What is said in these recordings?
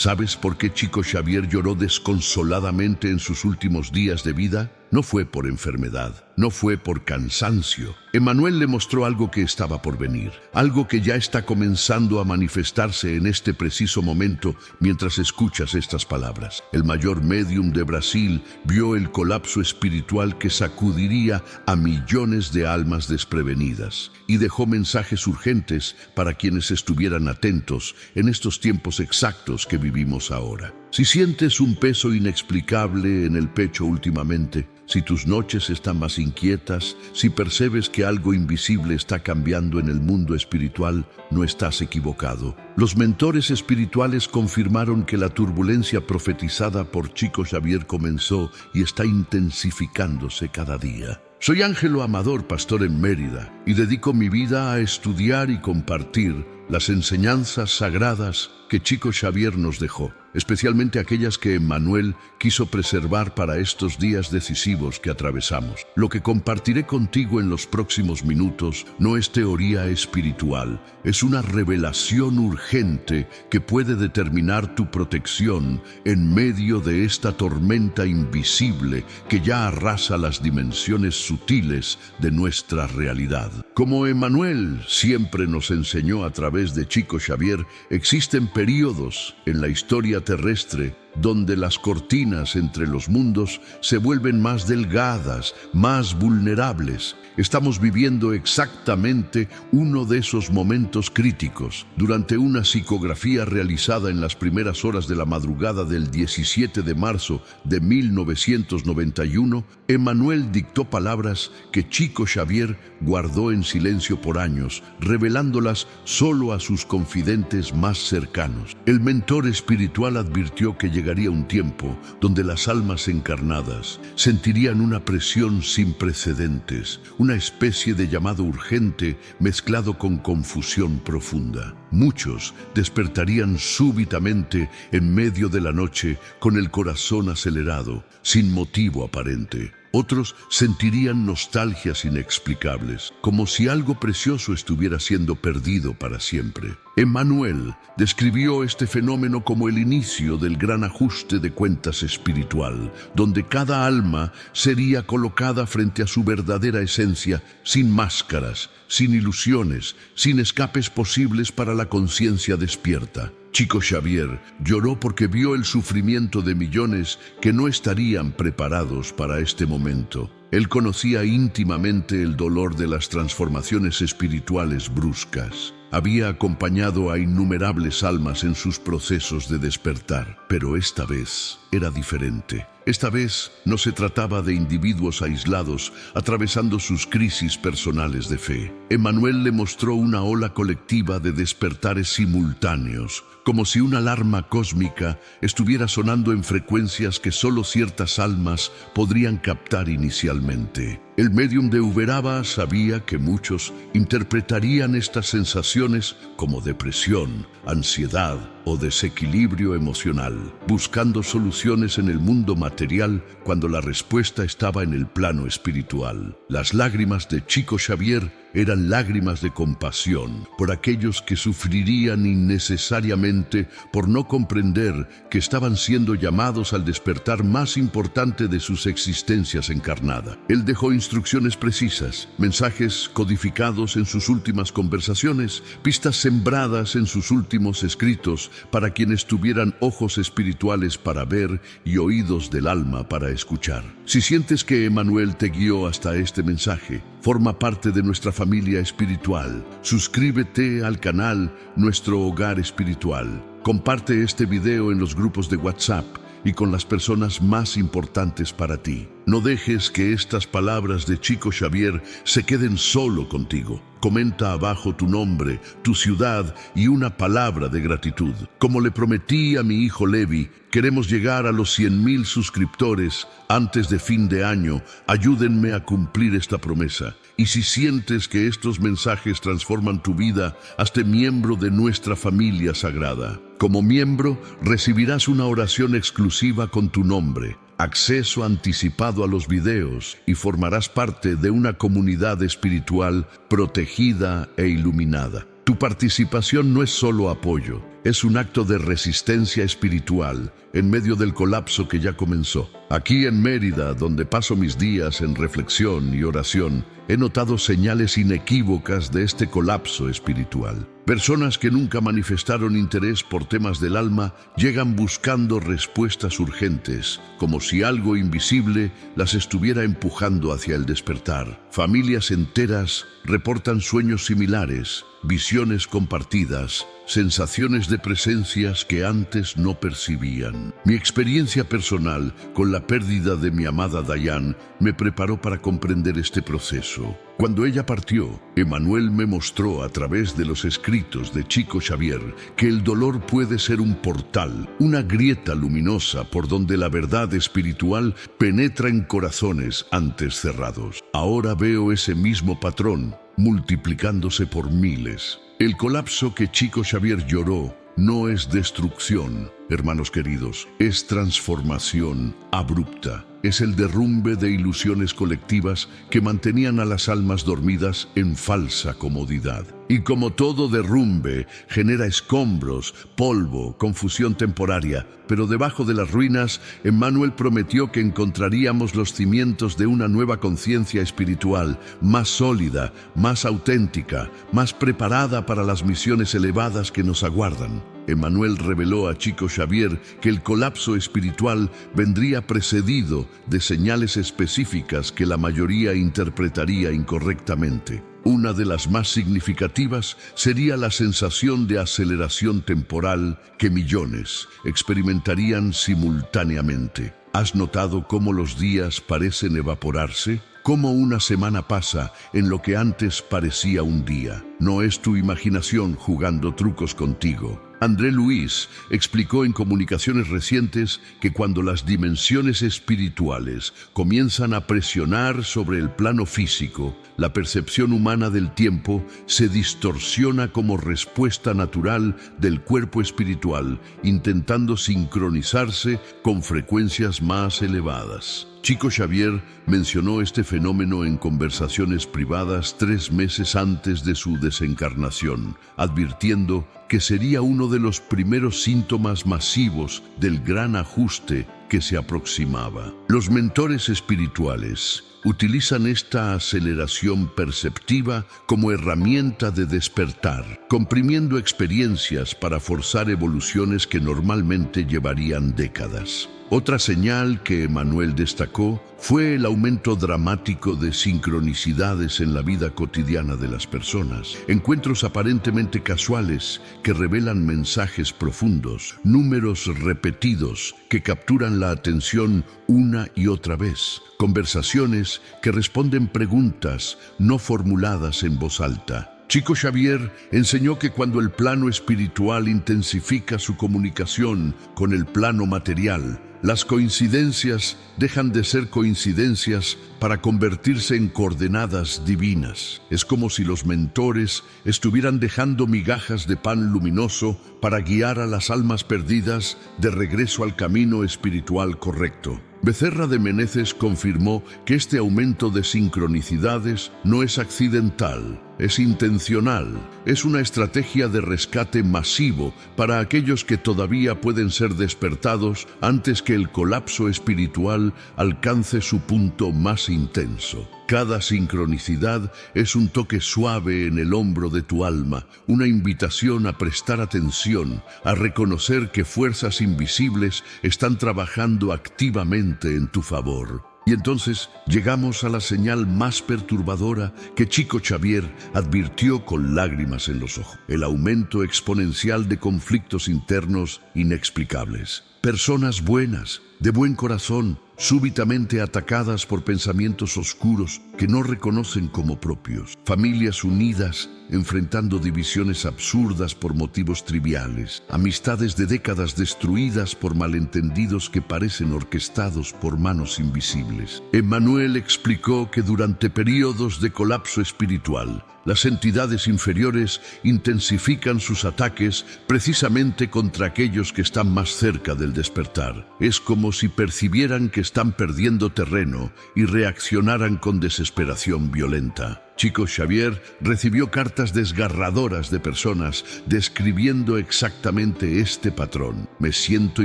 ¿Sabes por qué Chico Xavier lloró desconsoladamente en sus últimos días de vida? No fue por enfermedad, no fue por cansancio. Emmanuel le mostró algo que estaba por venir, algo que ya está comenzando a manifestarse en este preciso momento mientras escuchas estas palabras. El mayor médium de Brasil vio el colapso espiritual que sacudiría a millones de almas desprevenidas y dejó mensajes urgentes para quienes estuvieran atentos en estos tiempos exactos que vivimos ahora. Si sientes un peso inexplicable en el pecho últimamente, si tus noches están más inquietas, si percibes que algo invisible está cambiando en el mundo espiritual, no estás equivocado. Los mentores espirituales confirmaron que la turbulencia profetizada por Chico Xavier comenzó y está intensificándose cada día. Soy Ángelo Amador, pastor en Mérida, y dedico mi vida a estudiar y compartir las enseñanzas sagradas que Chico Xavier nos dejó, especialmente aquellas que Emmanuel quiso preservar para estos días decisivos que atravesamos. Lo que compartiré contigo en los próximos minutos no es teoría espiritual, es una revelación urgente que puede determinar tu protección en medio de esta tormenta invisible que ya arrasa las dimensiones sutiles de nuestra realidad. Como Emmanuel siempre nos enseñó a través de Chico Xavier, existen períodos en la historia terrestre donde las cortinas entre los mundos se vuelven más delgadas, más vulnerables. Estamos viviendo exactamente uno de esos momentos críticos. Durante una psicografía realizada en las primeras horas de la madrugada del 17 de marzo de 1991, Emmanuel dictó palabras que Chico Xavier guardó en silencio por años, revelándolas solo a sus confidentes más cercanos. El mentor espiritual advirtió que llegaría un tiempo donde las almas encarnadas sentirían una presión sin precedentes, una especie de llamado urgente mezclado con confusión profunda. Muchos despertarían súbitamente en medio de la noche con el corazón acelerado, sin motivo aparente. Otros sentirían nostalgias inexplicables, como si algo precioso estuviera siendo perdido para siempre. Emmanuel describió este fenómeno como el inicio del gran ajuste de cuentas espiritual, donde cada alma sería colocada frente a su verdadera esencia, sin máscaras, sin ilusiones, sin escapes posibles para la conciencia despierta. Chico Xavier lloró porque vio el sufrimiento de millones que no estarían preparados para este momento. Él conocía íntimamente el dolor de las transformaciones espirituales bruscas. Había acompañado a innumerables almas en sus procesos de despertar, pero esta vez era diferente. Esta vez no se trataba de individuos aislados atravesando sus crisis personales de fe. Emmanuel le mostró una ola colectiva de despertares simultáneos, como si una alarma cósmica estuviera sonando en frecuencias que solo ciertas almas podrían captar inicialmente. El médium de Uberaba sabía que muchos interpretarían estas sensaciones como depresión, ansiedad o desequilibrio emocional, buscando soluciones en el mundo material cuando la respuesta estaba en el plano espiritual. Las lágrimas de Chico Xavier eran lágrimas de compasión por aquellos que sufrirían innecesariamente por no comprender que estaban siendo llamados al despertar más importante de sus existencias encarnada. Él dejó instrucciones precisas, mensajes codificados en sus últimas conversaciones, pistas sembradas en sus últimos escritos para quienes tuvieran ojos espirituales para ver y oídos del alma para escuchar. Si sientes que Emmanuel te guió hasta este mensaje, forma parte de nuestra familia espiritual. Suscríbete al canal Nuestro Hogar Espiritual. Comparte este video en los grupos de WhatsApp y con las personas más importantes para ti. No dejes que estas palabras de Chico Xavier se queden solo contigo. Comenta abajo tu nombre, tu ciudad y una palabra de gratitud. Como le prometí a mi hijo Levi, queremos llegar a los 100,000 suscriptores antes de fin de año. Ayúdenme a cumplir esta promesa. Y si sientes que estos mensajes transforman tu vida, hazte miembro de nuestra familia sagrada. Como miembro, recibirás una oración exclusiva con tu nombre, acceso anticipado a los videos y formarás parte de una comunidad espiritual protegida e iluminada. Tu participación no es solo apoyo, Es un acto de resistencia espiritual en medio del colapso que ya comenzó. Aquí en Mérida, donde paso mis días en reflexión y oración, he notado señales inequívocas de este colapso espiritual. Personas que nunca manifestaron interés por temas del alma llegan buscando respuestas urgentes, como si algo invisible las estuviera empujando hacia el despertar. Familias enteras reportan sueños similares, visiones compartidas, sensaciones de presencias que antes no percibían. Mi experiencia personal con la pérdida de mi amada Dayan me preparó para comprender este proceso. Cuando ella partió, Emmanuel me mostró a través de los escritos de Chico Xavier que el dolor puede ser un portal, una grieta luminosa por donde la verdad espiritual penetra en corazones antes cerrados. Ahora veo ese mismo patrón multiplicándose por miles. El colapso que Chico Xavier lloró no es destrucción, hermanos queridos, es transformación abrupta. Es el derrumbe de ilusiones colectivas que mantenían a las almas dormidas en falsa comodidad. Y como todo derrumbe, genera escombros, polvo, confusión temporaria. Pero debajo de las ruinas, Emmanuel prometió que encontraríamos los cimientos de una nueva conciencia espiritual, más sólida, más auténtica, más preparada para las misiones elevadas que nos aguardan. Emmanuel reveló a Chico Xavier que el colapso espiritual vendría precedido de señales específicas que la mayoría interpretaría incorrectamente. Una de las más significativas sería la sensación de aceleración temporal que millones experimentarían simultáneamente. ¿Has notado cómo los días parecen evaporarse? ¿Cómo una semana pasa en lo que antes parecía un día? No es tu imaginación jugando trucos contigo. André Luis explicó en comunicaciones recientes que cuando las dimensiones espirituales comienzan a presionar sobre el plano físico, la percepción humana del tiempo se distorsiona como respuesta natural del cuerpo espiritual, intentando sincronizarse con frecuencias más elevadas. Chico Xavier mencionó este fenómeno en conversaciones privadas 3 meses antes de su desencarnación, advirtiendo que sería uno de los primeros síntomas masivos del gran ajuste que se aproximaba. Los mentores espirituales utilizan esta aceleración perceptiva como herramienta de despertar, comprimiendo experiencias para forzar evoluciones que normalmente llevarían décadas. Otra señal que Emmanuel destacó fue el aumento dramático de sincronicidades en la vida cotidiana de las personas. Encuentros aparentemente casuales que revelan mensajes profundos, números repetidos que capturan la atención una y otra vez, conversaciones que responden preguntas no formuladas en voz alta. Chico Xavier enseñó que cuando el plano espiritual intensifica su comunicación con el plano material, las coincidencias dejan de ser coincidencias para convertirse en coordenadas divinas. Es como si los mentores estuvieran dejando migajas de pan luminoso para guiar a las almas perdidas de regreso al camino espiritual correcto. Becerra de Meneses confirmó que este aumento de sincronicidades no es accidental, es intencional, es una estrategia de rescate masivo para aquellos que todavía pueden ser despertados antes que el colapso espiritual alcance su punto más intenso. Cada sincronicidad es un toque suave en el hombro de tu alma, una invitación a prestar atención, a reconocer que fuerzas invisibles están trabajando activamente en tu favor. Y entonces llegamos a la señal más perturbadora que Chico Xavier advirtió con lágrimas en los ojos: el aumento exponencial de conflictos internos inexplicables. Personas buenas, de buen corazón, súbitamente atacadas por pensamientos oscuros que no reconocen como propios. Familias unidas enfrentando divisiones absurdas por motivos triviales. Amistades de décadas destruidas por malentendidos que parecen orquestados por manos invisibles. Emmanuel explicó que durante períodos de colapso espiritual, las entidades inferiores intensifican sus ataques precisamente contra aquellos que están más cerca del despertar. Es como si percibieran que están perdiendo terreno y reaccionaran con desesperación violenta. Chico Xavier recibió cartas desgarradoras de personas describiendo exactamente este patrón. Me siento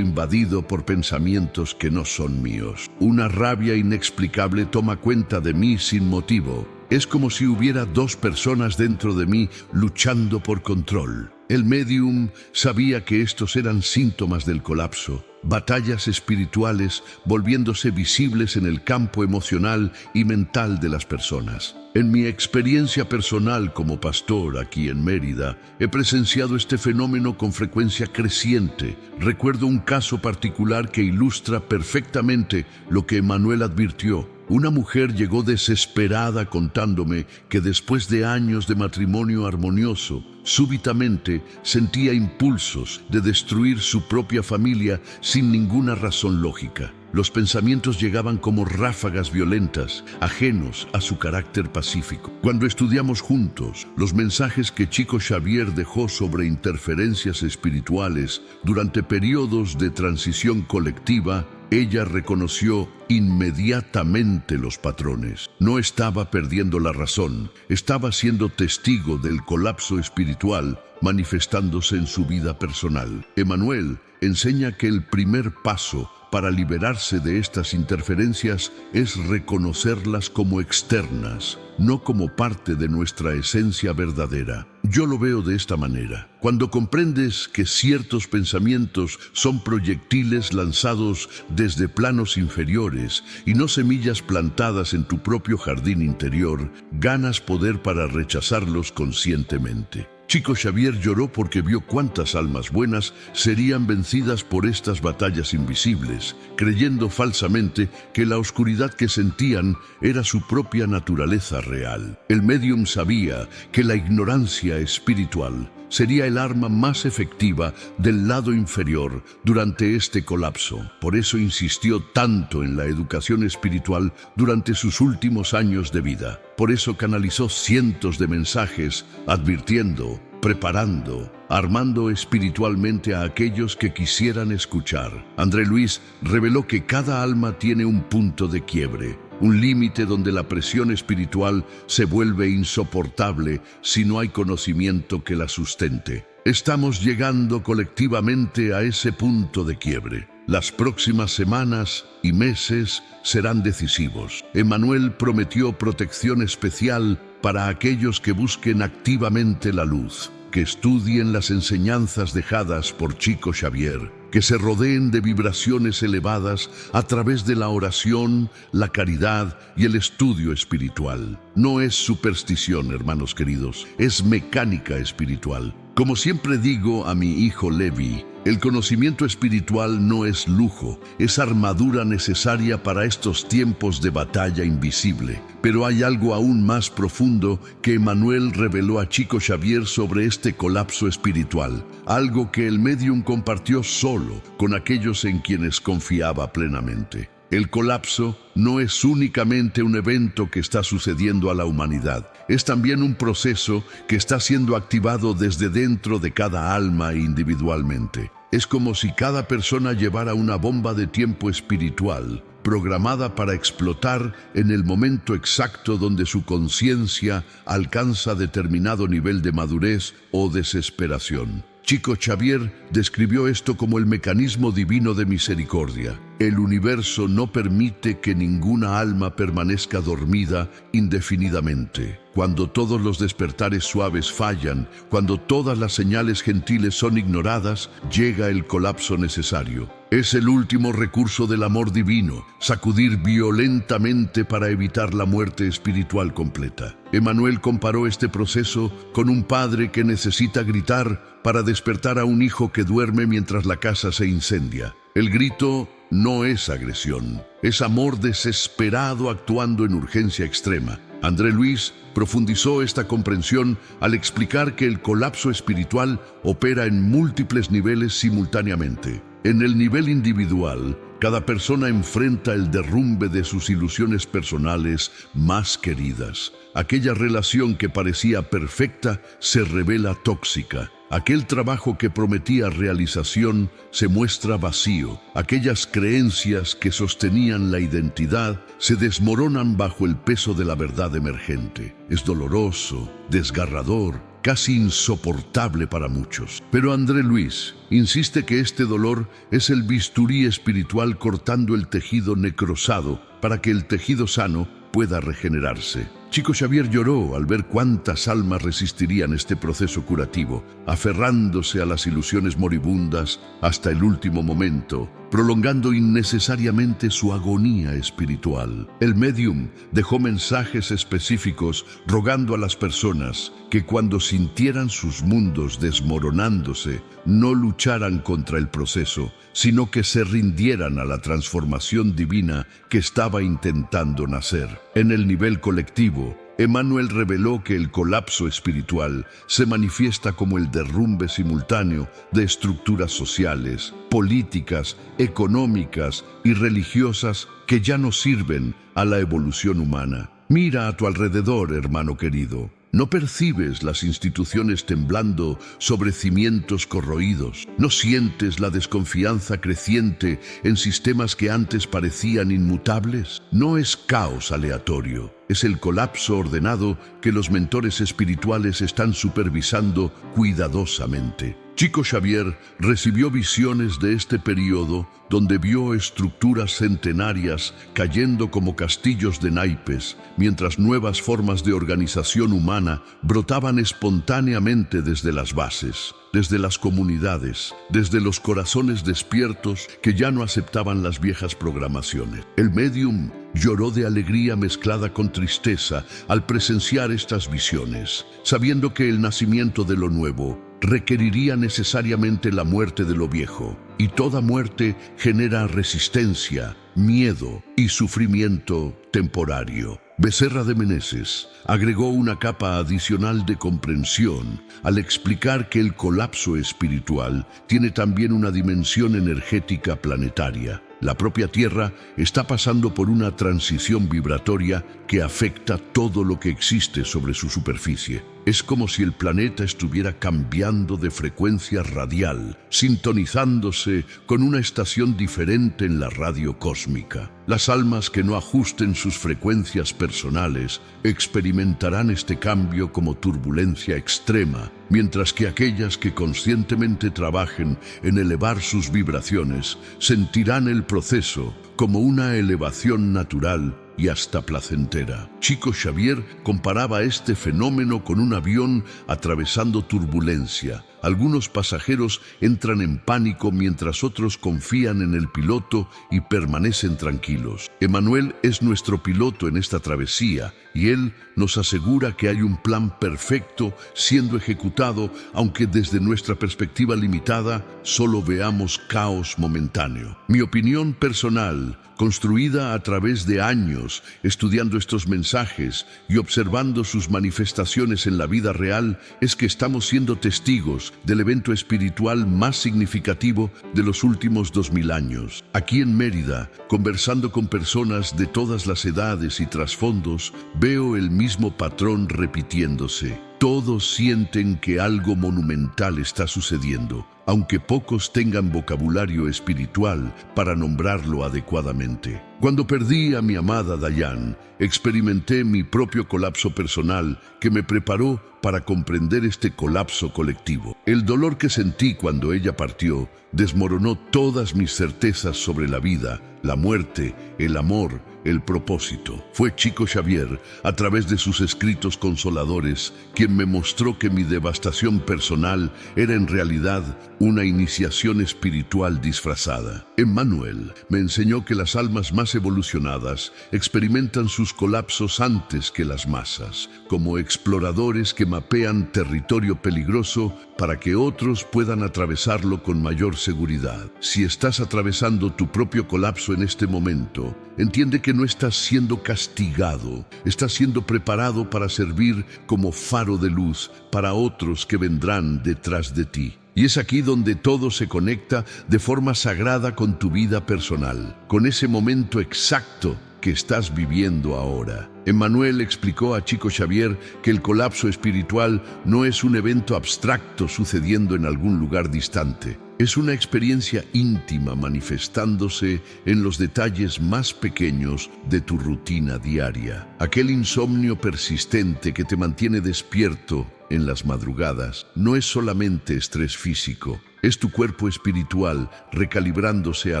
invadido por pensamientos que no son míos. Una rabia inexplicable toma cuenta de mí sin motivo. Es como si hubiera dos personas dentro de mí luchando por control. El médium sabía que estos eran síntomas del colapso, batallas espirituales volviéndose visibles en el campo emocional y mental de las personas. En mi experiencia personal como pastor aquí en Mérida, he presenciado este fenómeno con frecuencia creciente. Recuerdo un caso particular que ilustra perfectamente lo que Emmanuel advirtió. Una mujer llegó desesperada contándome que después de años de matrimonio armonioso, súbitamente sentía impulsos de destruir su propia familia sin ninguna razón lógica. Los pensamientos llegaban como ráfagas violentas, ajenos a su carácter pacífico. Cuando estudiamos juntos los mensajes que Chico Xavier dejó sobre interferencias espirituales durante periodos de transición colectiva, ella reconoció inmediatamente los patrones. No estaba perdiendo la razón, estaba siendo testigo del colapso espiritual manifestándose en su vida personal. Emmanuel enseña que el primer paso para liberarse de estas interferencias es reconocerlas como externas, no como parte de nuestra esencia verdadera. Yo lo veo de esta manera. Cuando comprendes que ciertos pensamientos son proyectiles lanzados desde planos inferiores y no semillas plantadas en tu propio jardín interior, ganas poder para rechazarlos conscientemente. Chico Xavier lloró porque vio cuántas almas buenas serían vencidas por estas batallas invisibles, creyendo falsamente que la oscuridad que sentían era su propia naturaleza real. El médium sabía que la ignorancia espiritual sería el arma más efectiva del lado inferior durante este colapso. Por eso insistió tanto en la educación espiritual durante sus últimos años de vida. Por eso canalizó cientos de mensajes advirtiendo, preparando, armando espiritualmente a aquellos que quisieran escuchar. André Luis reveló que cada alma tiene un punto de quiebre, un límite donde la presión espiritual se vuelve insoportable si no hay conocimiento que la sustente. Estamos llegando colectivamente a ese punto de quiebre. Las próximas semanas y meses serán decisivos. Emmanuel prometió protección especial para aquellos que busquen activamente la luz, que estudien las enseñanzas dejadas por Chico Xavier, que se rodeen de vibraciones elevadas a través de la oración, la caridad y el estudio espiritual. No es superstición, hermanos queridos, es mecánica espiritual. Como siempre digo a mi hijo Levi, el conocimiento espiritual no es lujo, es armadura necesaria para estos tiempos de batalla invisible. Pero hay algo aún más profundo que Emmanuel reveló a Chico Xavier sobre este colapso espiritual, algo que el médium compartió solo con aquellos en quienes confiaba plenamente. El colapso no es únicamente un evento que está sucediendo a la humanidad, es también un proceso que está siendo activado desde dentro de cada alma individualmente. Es como si cada persona llevara una bomba de tiempo espiritual, programada para explotar en el momento exacto donde su conciencia alcanza determinado nivel de madurez o desesperación. Chico Xavier describió esto como el mecanismo divino de misericordia. El universo no permite que ninguna alma permanezca dormida indefinidamente. Cuando todos los despertares suaves fallan, cuando todas las señales gentiles son ignoradas, llega el colapso necesario. Es el último recurso del amor divino, sacudir violentamente para evitar la muerte espiritual completa. Emmanuel comparó este proceso con un padre que necesita gritar para despertar a un hijo que duerme mientras la casa se incendia. El grito no es agresión, es amor desesperado actuando en urgencia extrema. André Luis profundizó esta comprensión al explicar que el colapso espiritual opera en múltiples niveles simultáneamente. En el nivel individual, cada persona enfrenta el derrumbe de sus ilusiones personales más queridas. Aquella relación que parecía perfecta se revela tóxica. Aquel trabajo que prometía realización se muestra vacío. Aquellas creencias que sostenían la identidad se desmoronan bajo el peso de la verdad emergente. Es doloroso, desgarrador, casi insoportable para muchos. Pero André Luis insiste que este dolor es el bisturí espiritual cortando el tejido necrosado para que el tejido sano pueda regenerarse. Chico Xavier lloró al ver cuántas almas resistirían este proceso curativo, aferrándose a las ilusiones moribundas hasta el último momento, prolongando innecesariamente su agonía espiritual. El médium dejó mensajes específicos rogando a las personas que cuando sintieran sus mundos desmoronándose, no lucharan contra el proceso, sino que se rindieran a la transformación divina que estaba intentando nacer. En el nivel colectivo, Emmanuel reveló que el colapso espiritual se manifiesta como el derrumbe simultáneo de estructuras sociales, políticas, económicas y religiosas que ya no sirven a la evolución humana. Mira a tu alrededor, hermano querido. ¿No percibes las instituciones temblando sobre cimientos corroídos? ¿No sientes la desconfianza creciente en sistemas que antes parecían inmutables? No es caos aleatorio, es el colapso ordenado que los mentores espirituales están supervisando cuidadosamente. Chico Xavier recibió visiones de este periodo donde vio estructuras centenarias cayendo como castillos de naipes, mientras nuevas formas de organización humana brotaban espontáneamente desde las bases, desde las comunidades, desde los corazones despiertos que ya no aceptaban las viejas programaciones. El médium lloró de alegría mezclada con tristeza al presenciar estas visiones, sabiendo que el nacimiento de lo nuevo requeriría necesariamente la muerte de lo viejo, y toda muerte genera resistencia, miedo y sufrimiento temporario. Becerra de Meneses agregó una capa adicional de comprensión al explicar que el colapso espiritual tiene también una dimensión energética planetaria. La propia Tierra está pasando por una transición vibratoria que afecta todo lo que existe sobre su superficie. Es como si el planeta estuviera cambiando de frecuencia radial, sintonizándose con una estación diferente en la radio cósmica. Las almas que no ajusten sus frecuencias personales experimentarán este cambio como turbulencia extrema, mientras que aquellas que conscientemente trabajen en elevar sus vibraciones sentirán el proceso como una elevación natural y hasta placentera. Chico Xavier comparaba este fenómeno con un avión atravesando turbulencia. Algunos pasajeros entran en pánico mientras otros confían en el piloto y permanecen tranquilos. Emmanuel es nuestro piloto en esta travesía y él nos asegura que hay un plan perfecto siendo ejecutado, aunque desde nuestra perspectiva limitada solo veamos caos momentáneo. Mi opinión personal, construida a través de años estudiando estos mensajes y observando sus manifestaciones en la vida real, es que estamos siendo testigos del evento espiritual más significativo de los últimos 2000 años. Aquí en Mérida, conversando con personas de todas las edades y trasfondos, veo el mismo patrón repitiéndose. Todos sienten que algo monumental está sucediendo, aunque pocos tengan vocabulario espiritual para nombrarlo adecuadamente. Cuando perdí a mi amada Dayan, experimenté mi propio colapso personal que me preparó para comprender este colapso colectivo. El dolor que sentí cuando ella partió desmoronó todas mis certezas sobre la vida, la muerte, el amor, el propósito. Fue Chico Xavier, a través de sus escritos consoladores, quien me mostró que mi devastación personal era en realidad una iniciación espiritual disfrazada. Emmanuel me enseñó que las almas más evolucionadas experimentan sus colapsos antes que las masas, como exploradores que mapean territorio peligroso para que otros puedan atravesarlo con mayor seguridad. Si estás atravesando tu propio colapso en este momento, entiende que no estás siendo castigado, estás siendo preparado para servir como faro de luz para otros que vendrán detrás de ti. Y es aquí donde todo se conecta de forma sagrada con tu vida personal, con ese momento exacto que estás viviendo ahora. Emmanuel explicó a Chico Xavier que el colapso espiritual no es un evento abstracto sucediendo en algún lugar distante. Es una experiencia íntima manifestándose en los detalles más pequeños de tu rutina diaria. Aquel insomnio persistente que te mantiene despierto en las madrugadas no es solamente estrés físico, es tu cuerpo espiritual recalibrándose a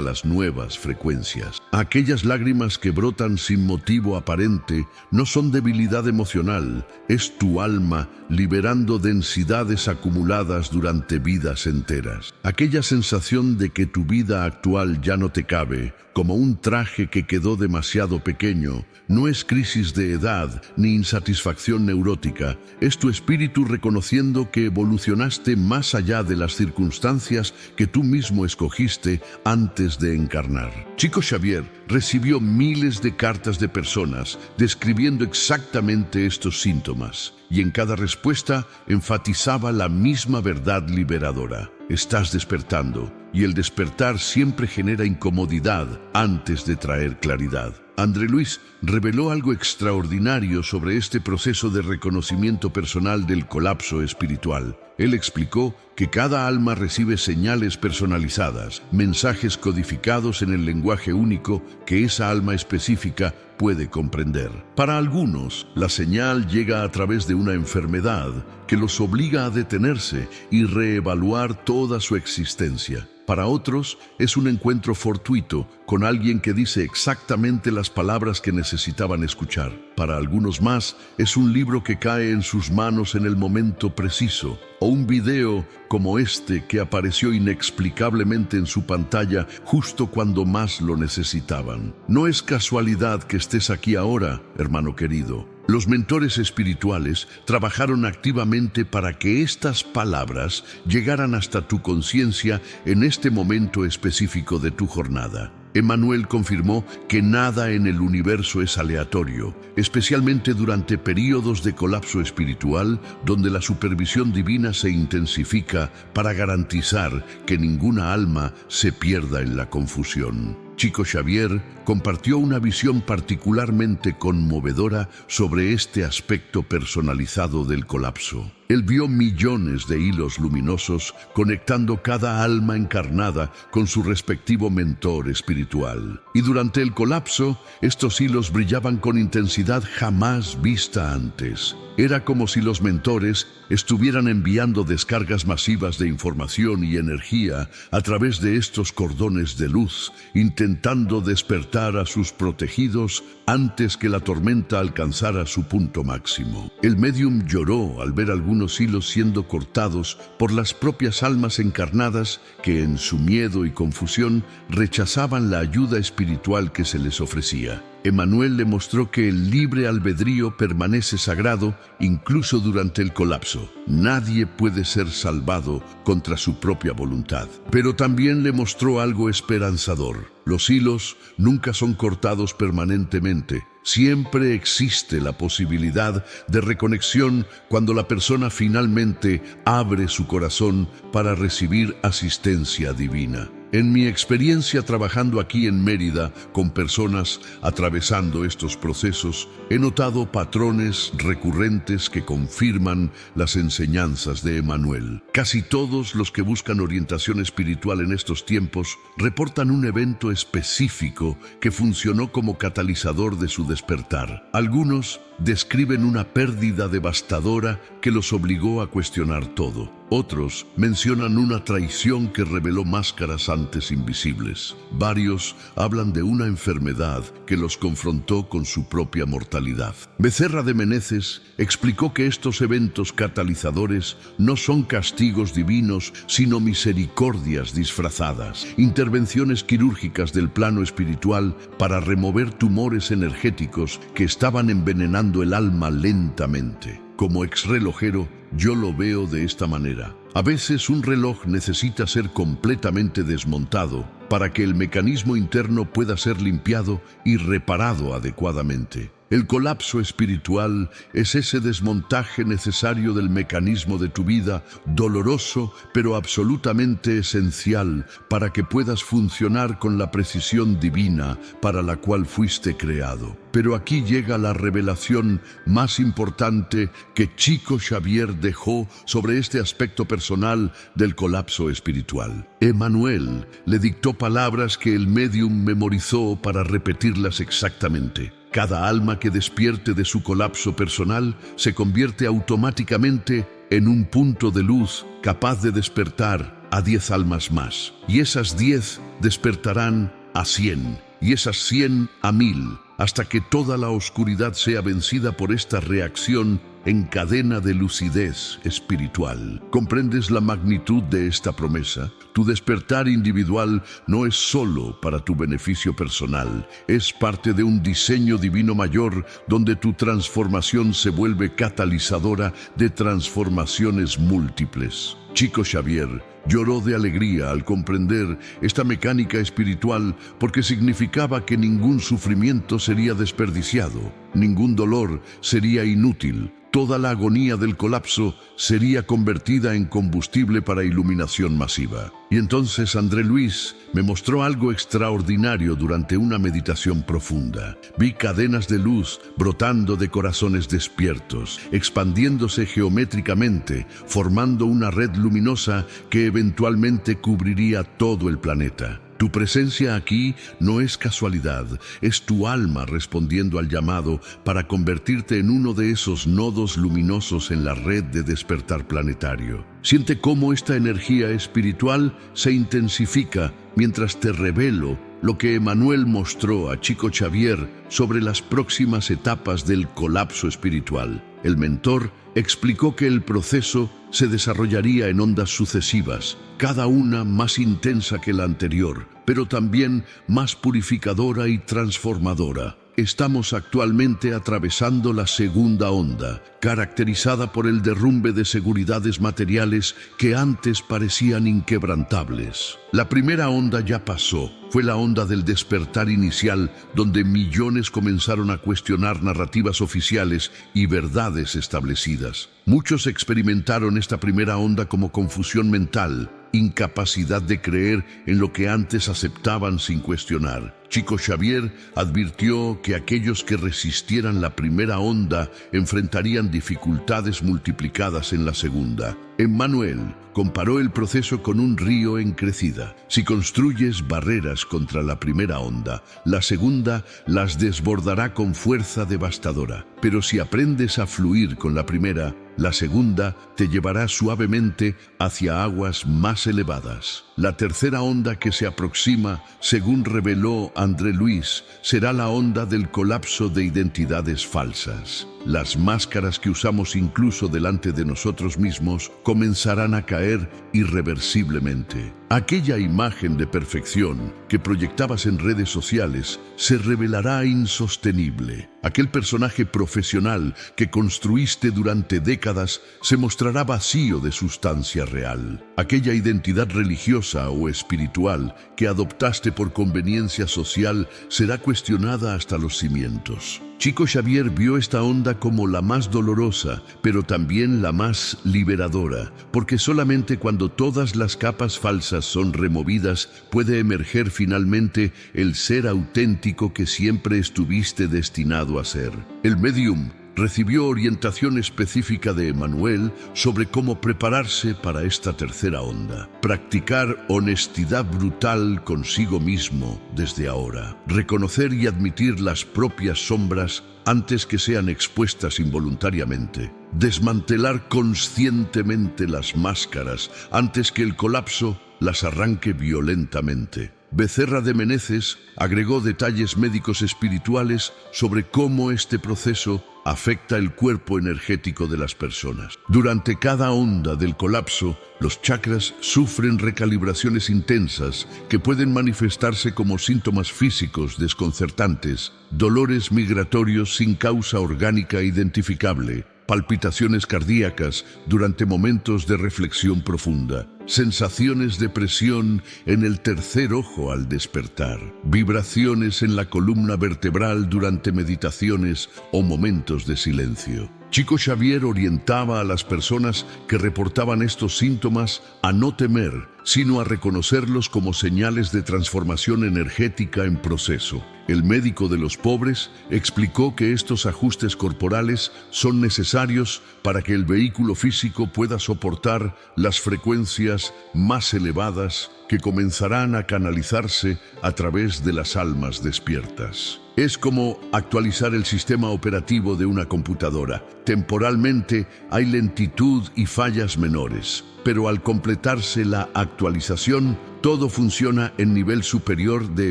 las nuevas frecuencias. Aquellas lágrimas que brotan sin motivo aparente no son debilidad emocional, es tu alma liberando densidades acumuladas durante vidas enteras. Aquella sensación de que tu vida actual ya no te cabe, como un traje que quedó demasiado pequeño, no es crisis de edad ni insatisfacción neurótica, es tu espíritu reconociendo que evolucionaste más allá de las circunstancias que tú mismo escogiste antes de encarnar. Chico Xavier recibió miles de cartas de personas describiendo exactamente estos síntomas, y en cada respuesta enfatizaba la misma verdad liberadora. Estás despertando, y el despertar siempre genera incomodidad antes de traer claridad. André Luis reveló algo extraordinario sobre este proceso de reconocimiento personal del colapso espiritual. Él explicó que cada alma recibe señales personalizadas, mensajes codificados en el lenguaje único que esa alma específica puede comprender. Para algunos, la señal llega a través de una enfermedad que los obliga a detenerse y reevaluar toda su existencia. Para otros, es un encuentro fortuito con alguien que dice exactamente las palabras que necesitaban escuchar. Para algunos más, es un libro que cae en sus manos en el momento preciso, o un video como este que apareció inexplicablemente en su pantalla justo cuando más lo necesitaban. No es casualidad que estés aquí ahora, hermano querido. Los mentores espirituales trabajaron activamente para que estas palabras llegaran hasta tu conciencia en este momento específico de tu jornada. Emmanuel confirmó que nada en el universo es aleatorio, especialmente durante períodos de colapso espiritual donde la supervisión divina se intensifica para garantizar que ninguna alma se pierda en la confusión. Chico Xavier compartió una visión particularmente conmovedora sobre este aspecto personalizado del colapso. Él vio millones de hilos luminosos conectando cada alma encarnada con su respectivo mentor espiritual. Y durante el colapso, estos hilos brillaban con intensidad jamás vista antes. Era como si los mentores estuvieran enviando descargas masivas de información y energía a través de estos cordones de luz, intentando despertar a sus protegidos antes que la tormenta alcanzara su punto máximo. El médium lloró al ver algunos hilos siendo cortados por las propias almas encarnadas que, en su miedo y confusión, rechazaban la ayuda espiritual que se les ofrecía. Emmanuel le mostró que el libre albedrío permanece sagrado incluso durante el colapso. Nadie puede ser salvado contra su propia voluntad. Pero también le mostró algo esperanzador. Los hilos nunca son cortados permanentemente. Siempre existe la posibilidad de reconexión cuando la persona finalmente abre su corazón para recibir asistencia divina. En mi experiencia trabajando aquí en Mérida con personas atravesando estos procesos, he notado patrones recurrentes que confirman las enseñanzas de Emmanuel. Casi todos los que buscan orientación espiritual en estos tiempos reportan un evento específico que funcionó como catalizador de su despertar. Algunos describen una pérdida devastadora que los obligó a cuestionar todo. Otros mencionan una traición que reveló máscaras antes invisibles. Varios hablan de una enfermedad que los confrontó con su propia mortalidad. Becerra de Meneses explicó que estos eventos catalizadores no son castigos divinos, sino misericordias disfrazadas, intervenciones quirúrgicas del plano espiritual para remover tumores energéticos que estaban envenenando el alma lentamente. Como exrelojero, yo lo veo de esta manera. A veces un reloj necesita ser completamente desmontado para que el mecanismo interno pueda ser limpiado y reparado adecuadamente. El colapso espiritual es ese desmontaje necesario del mecanismo de tu vida, doloroso pero absolutamente esencial para que puedas funcionar con la precisión divina para la cual fuiste creado. Pero aquí llega la revelación más importante que Chico Xavier dejó sobre este aspecto personal del colapso espiritual. Emmanuel le dictó palabras que el médium memorizó para repetirlas exactamente. Cada alma que despierte de su colapso personal se convierte automáticamente en un punto de luz capaz de despertar a 10 almas más. Y esas 10 despertarán a 100, y esas 100 a 1000, hasta que toda la oscuridad sea vencida por esta reacción en cadena de lucidez espiritual. ¿Comprendes la magnitud de esta promesa? Tu despertar individual no es solo para tu beneficio personal, es parte de un diseño divino mayor donde tu transformación se vuelve catalizadora de transformaciones múltiples. Chico Xavier lloró de alegría al comprender esta mecánica espiritual porque significaba que ningún sufrimiento sería desperdiciado, ningún dolor sería inútil. Toda la agonía del colapso sería convertida en combustible para iluminación masiva. Y entonces André Luis me mostró algo extraordinario durante una meditación profunda. Vi cadenas de luz brotando de corazones despiertos, expandiéndose geométricamente, formando una red luminosa que eventualmente cubriría todo el planeta. Tu presencia aquí no es casualidad, es tu alma respondiendo al llamado para convertirte en uno de esos nodos luminosos en la red de despertar planetario. Siente cómo esta energía espiritual se intensifica mientras te revelo lo que Emmanuel mostró a Chico Xavier sobre las próximas etapas del colapso espiritual. El mentor explicó que el proceso se desarrollaría en ondas sucesivas, cada una más intensa que la anterior, pero también más purificadora y transformadora. Estamos actualmente atravesando la segunda onda, caracterizada por el derrumbe de seguridades materiales que antes parecían inquebrantables. La primera onda ya pasó. Fue la onda del despertar inicial, donde millones comenzaron a cuestionar narrativas oficiales y verdades establecidas. Muchos experimentaron esta primera onda como confusión mental, incapacidad de creer en lo que antes aceptaban sin cuestionar. Chico Xavier advirtió que aquellos que resistieran la primera onda enfrentarían dificultades multiplicadas en la segunda. Emmanuel comparó el proceso con un río en crecida. Si construyes barreras contra la primera onda, la segunda las desbordará con fuerza devastadora. Pero si aprendes a fluir con la primera, la segunda te llevará suavemente hacia aguas más elevadas. La tercera onda que se aproxima, según reveló André Luis, será la onda del colapso de identidades falsas. Las máscaras que usamos incluso delante de nosotros mismos comenzarán a caer irreversiblemente. Aquella imagen de perfección que proyectabas en redes sociales se revelará insostenible. Aquel personaje profesional que construiste durante décadas se mostrará vacío de sustancia real. Aquella identidad religiosa o espiritual que adoptaste por conveniencia social será cuestionada hasta los cimientos. Chico Xavier vio esta onda como la más dolorosa, pero también la más liberadora, porque solamente cuando todas las capas falsas son removidas puede emerger finalmente el ser auténtico que siempre estuviste destinado a ser. El medium recibió orientación específica de Emmanuel sobre cómo prepararse para esta tercera onda. Practicar honestidad brutal consigo mismo desde ahora. Reconocer y admitir las propias sombras antes que sean expuestas involuntariamente. Desmantelar conscientemente las máscaras antes que el colapso las arranque violentamente. Becerra de Menezes agregó detalles médicos espirituales sobre cómo este proceso afecta el cuerpo energético de las personas. Durante cada onda del colapso, los chakras sufren recalibraciones intensas que pueden manifestarse como síntomas físicos desconcertantes, dolores migratorios sin causa orgánica identificable, palpitaciones cardíacas durante momentos de reflexión profunda. sensaciones de presión en el tercer ojo al despertar, vibraciones en la columna vertebral durante meditaciones o momentos de silencio. Chico Xavier orientaba a las personas que reportaban estos síntomas a no temer, sino a reconocerlos como señales de transformación energética en proceso. El médico de los pobres explicó que estos ajustes corporales son necesarios para que el vehículo físico pueda soportar las frecuencias más elevadas que comenzarán a canalizarse a través de las almas despiertas. Es como actualizar el sistema operativo de una computadora. Temporalmente hay lentitud y fallas menores, pero al completarse la actualización, todo funciona en nivel superior de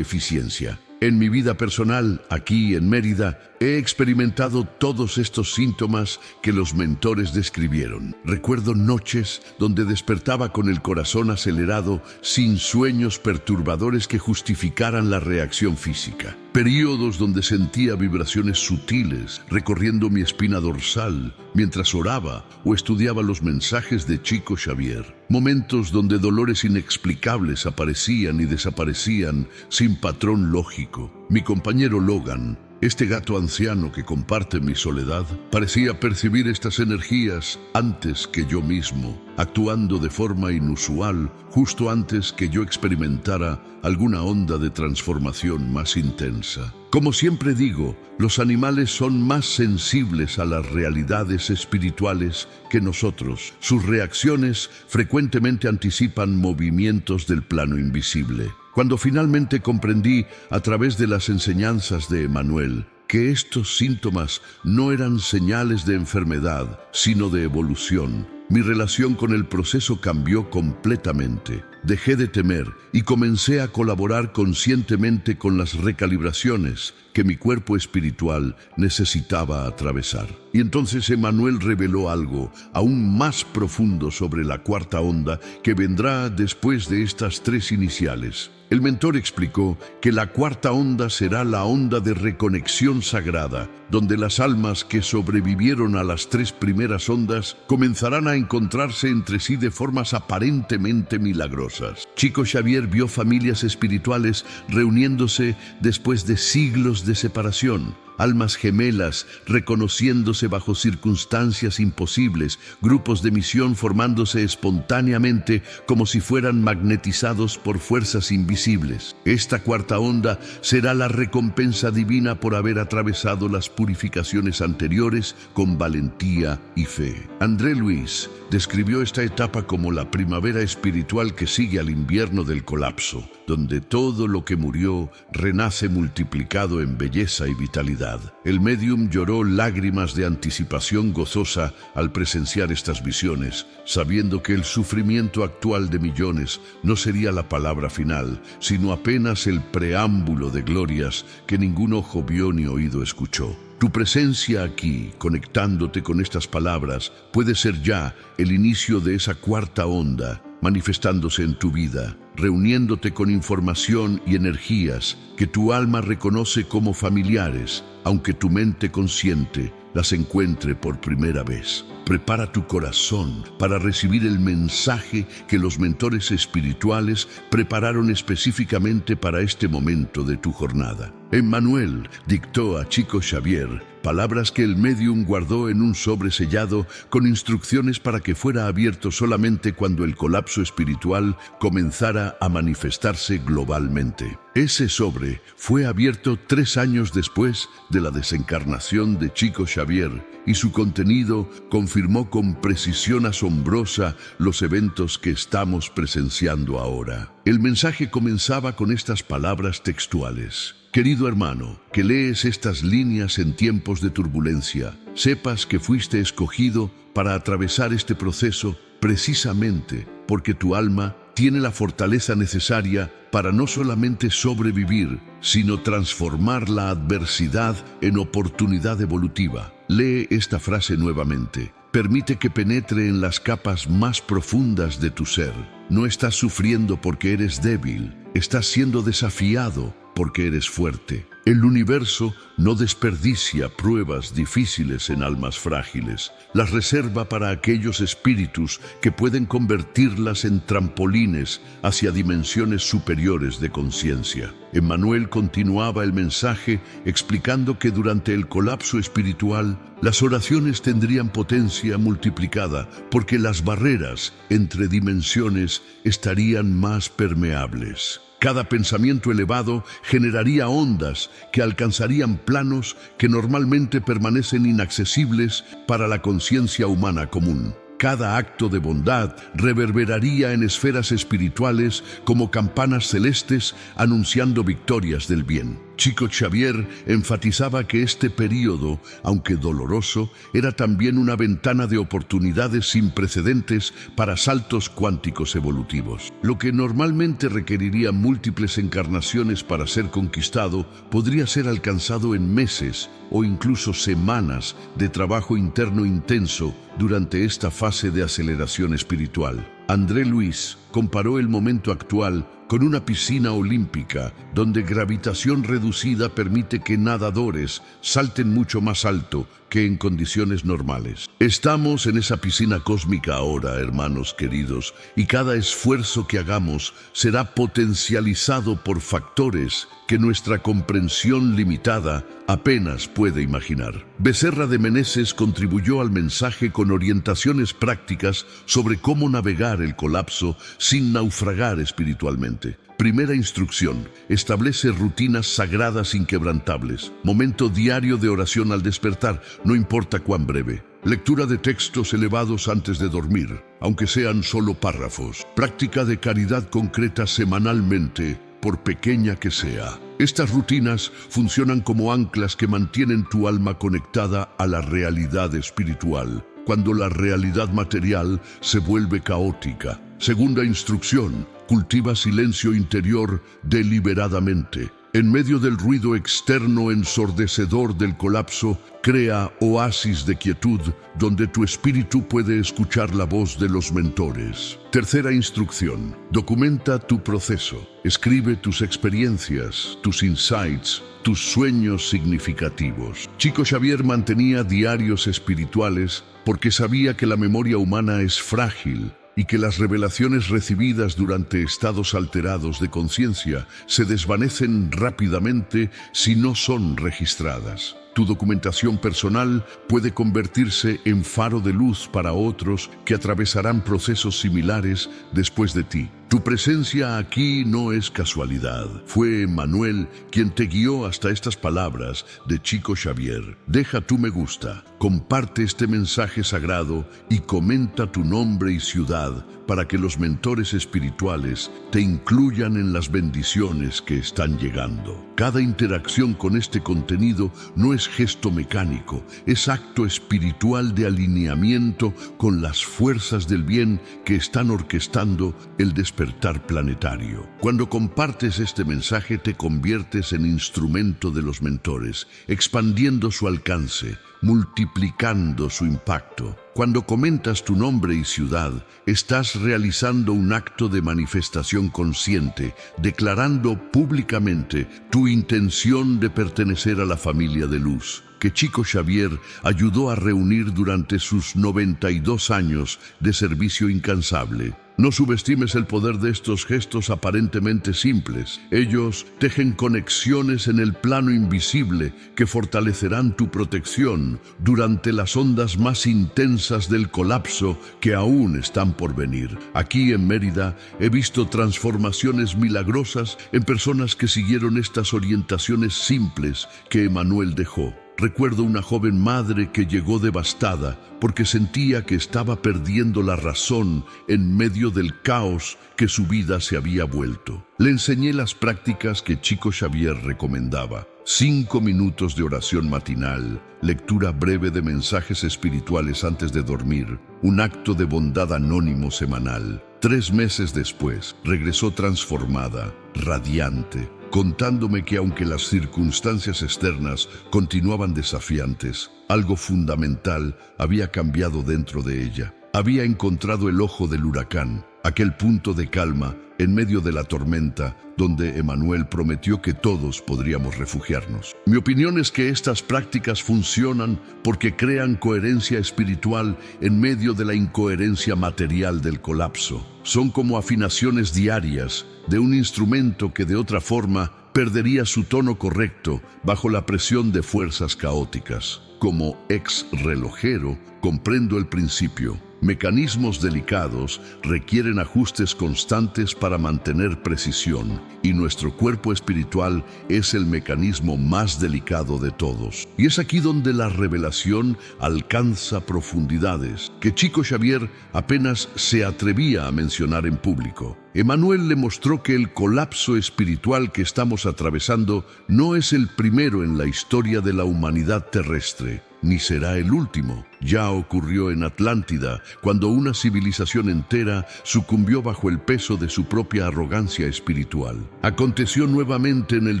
eficiencia. En mi vida personal, aquí en Mérida, he experimentado todos estos síntomas que los mentores describieron. Recuerdo noches donde despertaba con el corazón acelerado, sin sueños perturbadores que justificaran la reacción física. Períodos donde sentía vibraciones sutiles recorriendo mi espina dorsal mientras oraba o estudiaba los mensajes de Chico Xavier. Momentos donde dolores inexplicables aparecían y desaparecían sin patrón lógico. Mi compañero Logan, este gato anciano que comparte mi soledad, parecía percibir estas energías antes que yo mismo, actuando de forma inusual justo antes que yo experimentara alguna onda de transformación más intensa. Como siempre digo, los animales son más sensibles a las realidades espirituales que nosotros. Sus reacciones frecuentemente anticipan movimientos del plano invisible. Cuando finalmente comprendí, a través de las enseñanzas de Emmanuel, que estos síntomas no eran señales de enfermedad, sino de evolución, mi relación con el proceso cambió completamente. Dejé de temer y comencé a colaborar conscientemente con las recalibraciones que mi cuerpo espiritual necesitaba atravesar. Y entonces Emmanuel reveló algo aún más profundo sobre la cuarta onda que vendrá después de estas tres iniciales. El mentor explicó que la cuarta onda será la onda de reconexión sagrada, donde las almas que sobrevivieron a las tres primeras ondas comenzarán a encontrarse entre sí de formas aparentemente milagrosas. Chico Xavier vio familias espirituales reuniéndose después de siglos de separación, almas gemelas reconociéndose bajo circunstancias imposibles, grupos de misión formándose espontáneamente como si fueran magnetizados por fuerzas invisibles. Esta cuarta onda será la recompensa divina por haber atravesado las purificaciones anteriores con valentía y fe. André Luis describió esta etapa como la primavera espiritual que sigue al invierno del colapso, donde todo lo que murió renace multiplicado en belleza y vitalidad. El médium lloró lágrimas de anticipación gozosa al presenciar estas visiones, sabiendo que el sufrimiento actual de millones no sería la palabra final, sino apenas el preámbulo de glorias que ningún ojo vio ni oído escuchó. Tu presencia aquí, conectándote con estas palabras, puede ser ya el inicio de esa cuarta onda, manifestándose en tu vida, reuniéndote con información y energías que tu alma reconoce como familiares, aunque tu mente consciente las encuentre por primera vez. Prepara tu corazón para recibir el mensaje que los mentores espirituales prepararon específicamente para este momento de tu jornada. Emmanuel dictó a Chico Xavier palabras que el médium guardó en un sobre sellado con instrucciones para que fuera abierto solamente cuando el colapso espiritual comenzara a manifestarse globalmente. Ese sobre fue abierto 3 años después de la desencarnación de Chico Xavier y su contenido confirmó con precisión asombrosa los eventos que estamos presenciando ahora. El mensaje comenzaba con estas palabras textuales. Querido hermano, que lees estas líneas en tiempos de turbulencia, sepas que fuiste escogido para atravesar este proceso precisamente porque tu alma tiene la fortaleza necesaria para no solamente sobrevivir, sino transformar la adversidad en oportunidad evolutiva. Lee esta frase nuevamente. Permite que penetre en las capas más profundas de tu ser. No estás sufriendo porque eres débil, estás siendo desafiado porque eres fuerte. El universo no desperdicia pruebas difíciles en almas frágiles. Las reserva para aquellos espíritus que pueden convertirlas en trampolines hacia dimensiones superiores de conciencia. Emmanuel continuaba el mensaje explicando que durante el colapso espiritual, las oraciones tendrían potencia multiplicada porque las barreras entre dimensiones estarían más permeables. Cada pensamiento elevado generaría ondas que alcanzarían planos que normalmente permanecen inaccesibles para la conciencia humana común. Cada acto de bondad reverberaría en esferas espirituales como campanas celestes anunciando victorias del bien. Chico Xavier enfatizaba que este período, aunque doloroso, era también una ventana de oportunidades sin precedentes para saltos cuánticos evolutivos. Lo que normalmente requeriría múltiples encarnaciones para ser conquistado, podría ser alcanzado en meses o incluso semanas de trabajo interno intenso durante esta fase de aceleración espiritual. André Luis comparó el momento actual con una piscina olímpica donde gravitación reducida permite que nadadores salten mucho más alto que en condiciones normales. Estamos en esa piscina cósmica ahora, hermanos queridos, y cada esfuerzo que hagamos será potencializado por factores que nuestra comprensión limitada apenas puede imaginar. Becerra de Meneses contribuyó al mensaje con orientaciones prácticas sobre cómo navegar el colapso sin naufragar espiritualmente. Primera instrucción: establece rutinas sagradas inquebrantables. Momento diario de oración al despertar, no importa cuán breve. Lectura de textos elevados antes de dormir, aunque sean solo párrafos. Práctica de caridad concreta semanalmente, por pequeña que sea. Estas rutinas funcionan como anclas que mantienen tu alma conectada a la realidad espiritual, cuando la realidad material se vuelve caótica. Segunda instrucción: cultiva silencio interior deliberadamente. En medio del ruido externo ensordecedor del colapso, crea oasis de quietud donde tu espíritu puede escuchar la voz de los mentores. Tercera instrucción: documenta tu proceso. Escribe tus experiencias, tus insights, tus sueños significativos. Chico Xavier mantenía diarios espirituales porque sabía que la memoria humana es frágil y que las revelaciones recibidas durante estados alterados de conciencia se desvanecen rápidamente si no son registradas. Tu documentación personal puede convertirse en faro de luz para otros que atravesarán procesos similares después de ti. Tu presencia aquí no es casualidad. Fue Emmanuel quien te guió hasta estas palabras de Chico Xavier. Deja tu me gusta, comparte este mensaje sagrado y comenta tu nombre y ciudad para que los mentores espirituales te incluyan en las bendiciones que están llegando. Cada interacción con este contenido no es gesto mecánico, es acto espiritual de alineamiento con las fuerzas del bien que están orquestando el despertar planetario. Cuando compartes este mensaje te conviertes en instrumento de los mentores, expandiendo su alcance, multiplicando su impacto. Cuando comentas tu nombre y ciudad, estás realizando un acto de manifestación consciente, declarando públicamente tu intención de pertenecer a la familia de luz, que Chico Xavier ayudó a reunir durante sus 92 años de servicio incansable. No subestimes el poder de estos gestos aparentemente simples. Ellos tejen conexiones en el plano invisible que fortalecerán tu protección durante las ondas más intensas del colapso que aún están por venir. Aquí en Mérida he visto transformaciones milagrosas en personas que siguieron estas orientaciones simples que Emmanuel dejó. Recuerdo una joven madre que llegó devastada porque sentía que estaba perdiendo la razón en medio del caos que su vida se había vuelto. Le enseñé las prácticas que Chico Xavier recomendaba: 5 minutos de oración matinal, lectura breve de mensajes espirituales antes de dormir, un acto de bondad anónimo semanal. 3 meses después, regresó transformada, radiante, contándome que aunque las circunstancias externas continuaban desafiantes, algo fundamental había cambiado dentro de ella. Había encontrado el ojo del huracán, aquel punto de calma en medio de la tormenta, donde Emmanuel prometió que todos podríamos refugiarnos. Mi opinión es que estas prácticas funcionan porque crean coherencia espiritual en medio de la incoherencia material del colapso. Son como afinaciones diarias de un instrumento que de otra forma perdería su tono correcto bajo la presión de fuerzas caóticas. Como ex relojero, comprendo el principio. Mecanismos delicados requieren ajustes constantes para mantener precisión, y nuestro cuerpo espiritual es el mecanismo más delicado de todos. Y es aquí donde la revelación alcanza profundidades que Chico Xavier apenas se atrevía a mencionar en público. Emmanuel le mostró que el colapso espiritual que estamos atravesando no es el primero en la historia de la humanidad terrestre, ni será el último. Ya ocurrió en Atlántida, cuando una civilización entera sucumbió bajo el peso de su propia arrogancia espiritual. Aconteció nuevamente en el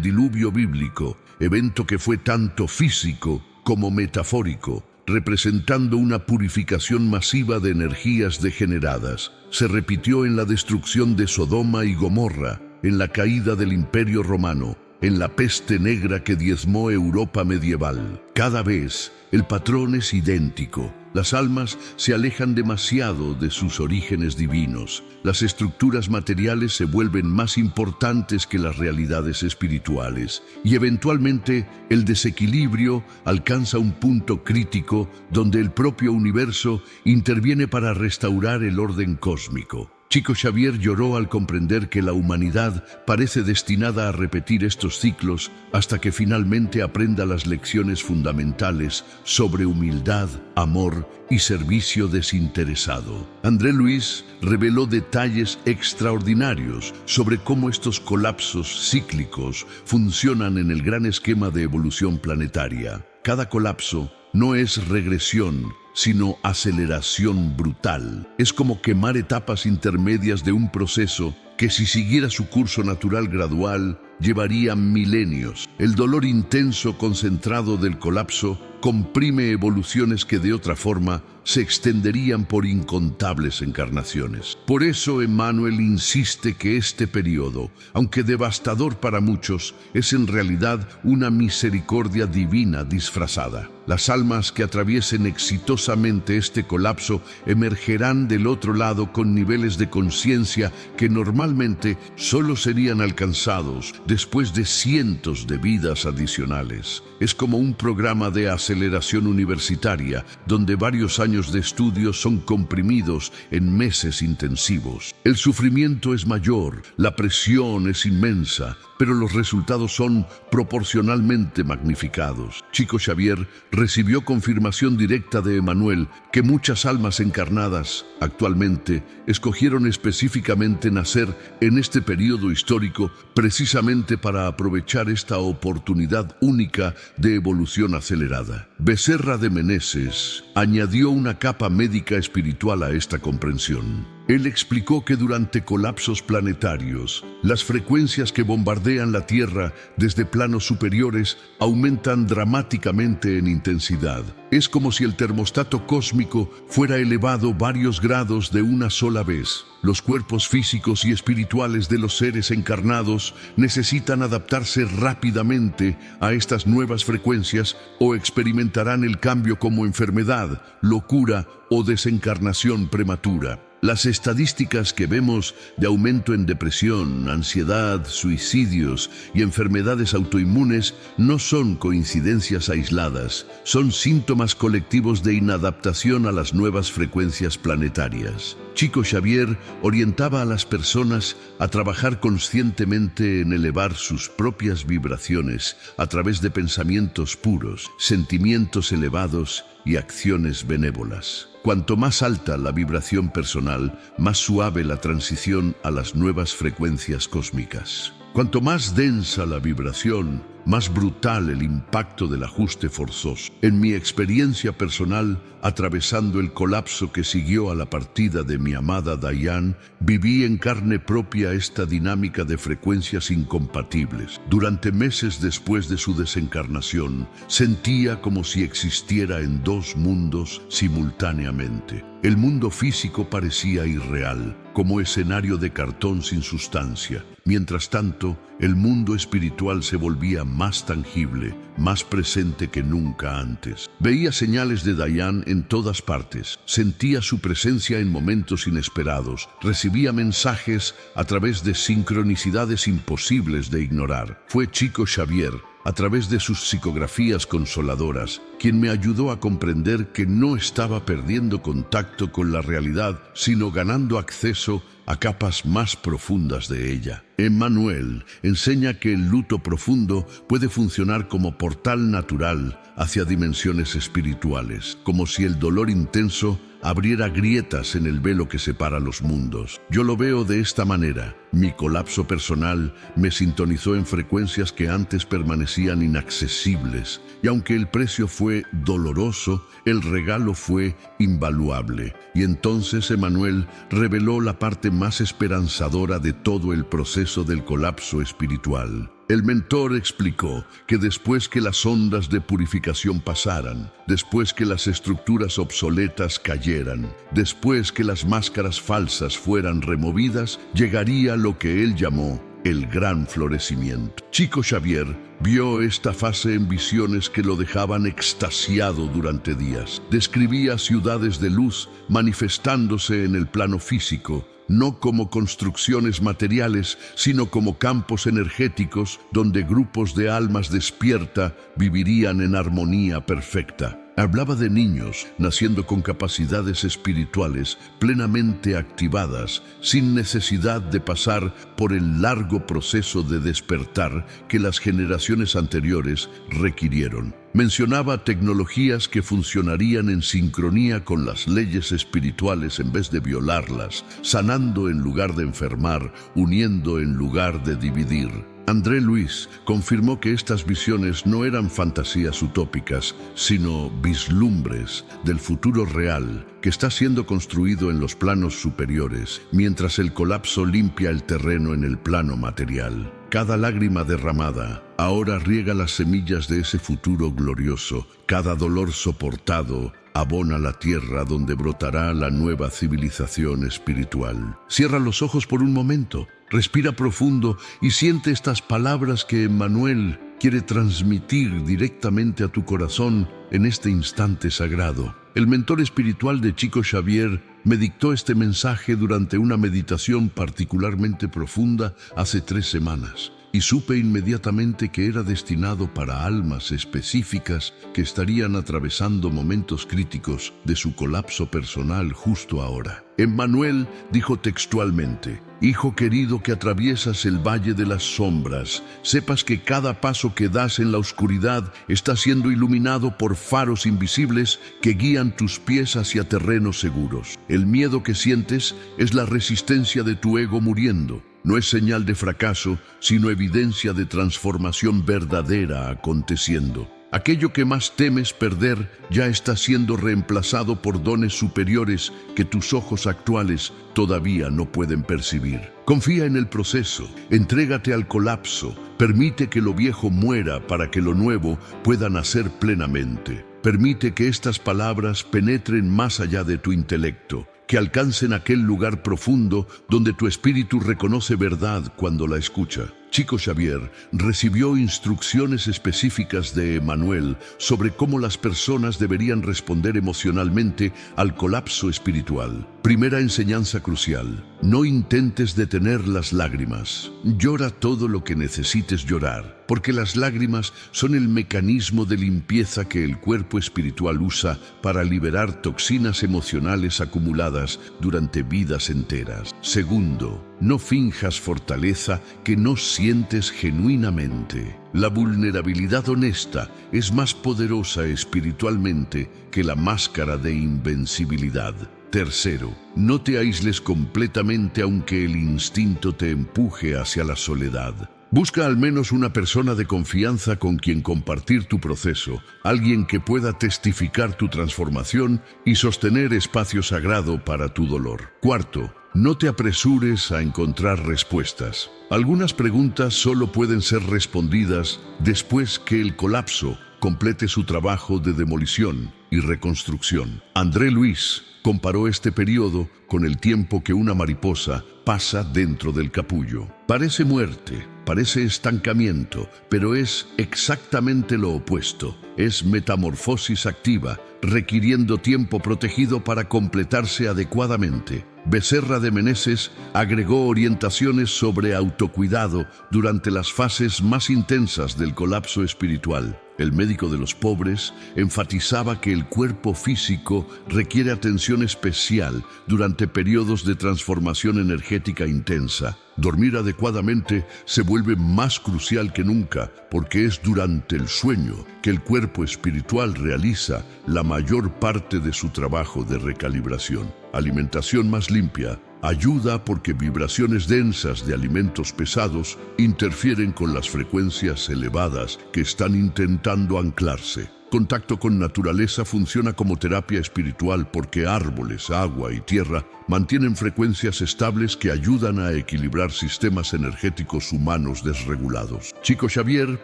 diluvio bíblico, evento que fue tanto físico como metafórico, representando una purificación masiva de energías degeneradas. Se repitió en la destrucción de Sodoma y Gomorra, en la caída del Imperio Romano, en la peste negra que diezmó Europa medieval. Cada vez el patrón es idéntico. Las almas se alejan demasiado de sus orígenes divinos. Las estructuras materiales se vuelven más importantes que las realidades espirituales. Y eventualmente el desequilibrio alcanza un punto crítico donde el propio universo interviene para restaurar el orden cósmico. Chico Xavier lloró al comprender que la humanidad parece destinada a repetir estos ciclos hasta que finalmente aprenda las lecciones fundamentales sobre humildad, amor y servicio desinteresado. André Luis reveló detalles extraordinarios sobre cómo estos colapsos cíclicos funcionan en el gran esquema de evolución planetaria. Cada colapso no es regresión, sino aceleración brutal. Es como quemar etapas intermedias de un proceso que, si siguiera su curso natural gradual, llevaría milenios. El dolor intenso concentrado del colapso comprime evoluciones que de otra forma se extenderían por incontables encarnaciones. Por eso Emmanuel insiste que este periodo, aunque devastador para muchos, es en realidad una misericordia divina disfrazada. Las almas que atraviesen exitosamente este colapso emergerán del otro lado con niveles de conciencia que normalmente solo serían alcanzados después de cientos de vidas adicionales. Es como un programa de aceleración universitaria, donde varios años de estudio son comprimidos en meses intensivos. El sufrimiento es mayor, la presión es inmensa, pero los resultados son proporcionalmente magnificados. Chico Xavier recibió confirmación directa de Emmanuel que muchas almas encarnadas actualmente escogieron específicamente nacer en este periodo histórico precisamente para aprovechar esta oportunidad única de evolución acelerada. Becerra de Meneses añadió una capa médica espiritual a esta comprensión. Él explicó que durante colapsos planetarios, las frecuencias que bombardean la Tierra desde planos superiores aumentan dramáticamente en intensidad. Es como si el termostato cósmico fuera elevado varios grados de una sola vez. Los cuerpos físicos y espirituales de los seres encarnados necesitan adaptarse rápidamente a estas nuevas frecuencias o experimentarán el cambio como enfermedad, locura o desencarnación prematura. Las estadísticas que vemos de aumento en depresión, ansiedad, suicidios y enfermedades autoinmunes no son coincidencias aisladas, son síntomas colectivos de inadaptación a las nuevas frecuencias planetarias. Chico Xavier orientaba a las personas a trabajar conscientemente en elevar sus propias vibraciones a través de pensamientos puros, sentimientos elevados y acciones benévolas. Cuanto más alta la vibración personal, más suave la transición a las nuevas frecuencias cósmicas. Cuanto más densa la vibración, más brutal el impacto del ajuste forzoso. En mi experiencia personal, atravesando el colapso que siguió a la partida de mi amada Diane, viví en carne propia esta dinámica de frecuencias incompatibles. Durante meses después de su desencarnación, sentía como si existiera en dos mundos simultáneamente. El mundo físico parecía irreal, como escenario de cartón sin sustancia. Mientras tanto, el mundo espiritual se volvía más tangible, más presente que nunca antes. Veía señales de Dayan en todas partes, sentía su presencia en momentos inesperados, recibía mensajes a través de sincronicidades imposibles de ignorar. Fue Chico Xavier, a través de sus psicografías consoladoras, quien me ayudó a comprender que no estaba perdiendo contacto con la realidad, sino ganando acceso a capas más profundas de ella. Emmanuel enseña que el luto profundo puede funcionar como portal natural hacia dimensiones espirituales, como si el dolor intenso abriera grietas en el velo que separa los mundos. Yo lo veo de esta manera. Mi colapso personal me sintonizó en frecuencias que antes permanecían inaccesibles, y aunque el precio fue doloroso, el regalo fue invaluable. Y entonces Emmanuel reveló la parte más esperanzadora de todo el proceso del colapso espiritual. El mentor explicó que después que las ondas de purificación pasaran, después que las estructuras obsoletas cayeran, después que las máscaras falsas fueran removidas, llegaría lo que él llamó el gran florecimiento. Chico Xavier vio esta fase en visiones que lo dejaban extasiado durante días. Describía ciudades de luz manifestándose en el plano físico, no como construcciones materiales, sino como campos energéticos donde grupos de almas despierta vivirían en armonía perfecta. Hablaba de niños naciendo con capacidades espirituales plenamente activadas, sin necesidad de pasar por el largo proceso de despertar que las generaciones anteriores requirieron. Mencionaba tecnologías que funcionarían en sincronía con las leyes espirituales en vez de violarlas, sanando en lugar de enfermar, uniendo en lugar de dividir. André Luis confirmó que estas visiones no eran fantasías utópicas, sino vislumbres del futuro real que está siendo construido en los planos superiores, mientras el colapso limpia el terreno en el plano material. Cada lágrima derramada ahora riega las semillas de ese futuro glorioso. Cada dolor soportado abona la tierra donde brotará la nueva civilización espiritual. Cierra los ojos por un momento, respira profundo y siente estas palabras que Emmanuel quiere transmitir directamente a tu corazón en este instante sagrado. El mentor espiritual de Chico Xavier me dictó este mensaje durante una meditación particularmente profunda hace 3 semanas. Y supe inmediatamente que era destinado para almas específicas que estarían atravesando momentos críticos de su colapso personal justo ahora. Emmanuel dijo textualmente: «Hijo querido que atraviesas el valle de las sombras, sepas que cada paso que das en la oscuridad está siendo iluminado por faros invisibles que guían tus pies hacia terrenos seguros. El miedo que sientes es la resistencia de tu ego muriendo. No es señal de fracaso, sino evidencia de transformación verdadera aconteciendo. Aquello que más temes perder ya está siendo reemplazado por dones superiores que tus ojos actuales todavía no pueden percibir. Confía en el proceso, entrégate al colapso, permite que lo viejo muera para que lo nuevo pueda nacer plenamente. Permite que estas palabras penetren más allá de tu intelecto, que alcancen aquel lugar profundo donde tu espíritu reconoce verdad cuando la escucha». Chico Xavier recibió instrucciones específicas de Emmanuel sobre cómo las personas deberían responder emocionalmente al colapso espiritual. Primera enseñanza crucial: no intentes detener las lágrimas. Llora todo lo que necesites llorar, porque las lágrimas son el mecanismo de limpieza que el cuerpo espiritual usa para liberar toxinas emocionales acumuladas durante vidas enteras. Segundo, no finjas fortaleza que no sientes genuinamente. La vulnerabilidad honesta es más poderosa espiritualmente que la máscara de invencibilidad. Tercero, no te aísles completamente aunque el instinto te empuje hacia la soledad. Busca al menos una persona de confianza con quien compartir tu proceso, alguien que pueda testificar tu transformación y sostener espacio sagrado para tu dolor. Cuarto, no te apresures a encontrar respuestas. Algunas preguntas solo pueden ser respondidas después que el colapso complete su trabajo de demolición y reconstrucción. André Luis comparó este periodo con el tiempo que una mariposa pasa dentro del capullo. Parece muerte, parece estancamiento, pero es exactamente lo opuesto. Es metamorfosis activa, requiriendo tiempo protegido para completarse adecuadamente. Becerra de Meneses agregó orientaciones sobre autocuidado durante las fases más intensas del colapso espiritual. El médico de los pobres enfatizaba que el cuerpo físico requiere atención especial durante periodos de transformación energética intensa. Dormir adecuadamente se vuelve más crucial que nunca porque es durante el sueño que el cuerpo espiritual realiza la mayor parte de su trabajo de recalibración. Alimentación más limpia ayuda porque vibraciones densas de alimentos pesados interfieren con las frecuencias elevadas que están intentando anclarse. Contacto con naturaleza funciona como terapia espiritual porque árboles, agua y tierra mantienen frecuencias estables que ayudan a equilibrar sistemas energéticos humanos desregulados. Chico Xavier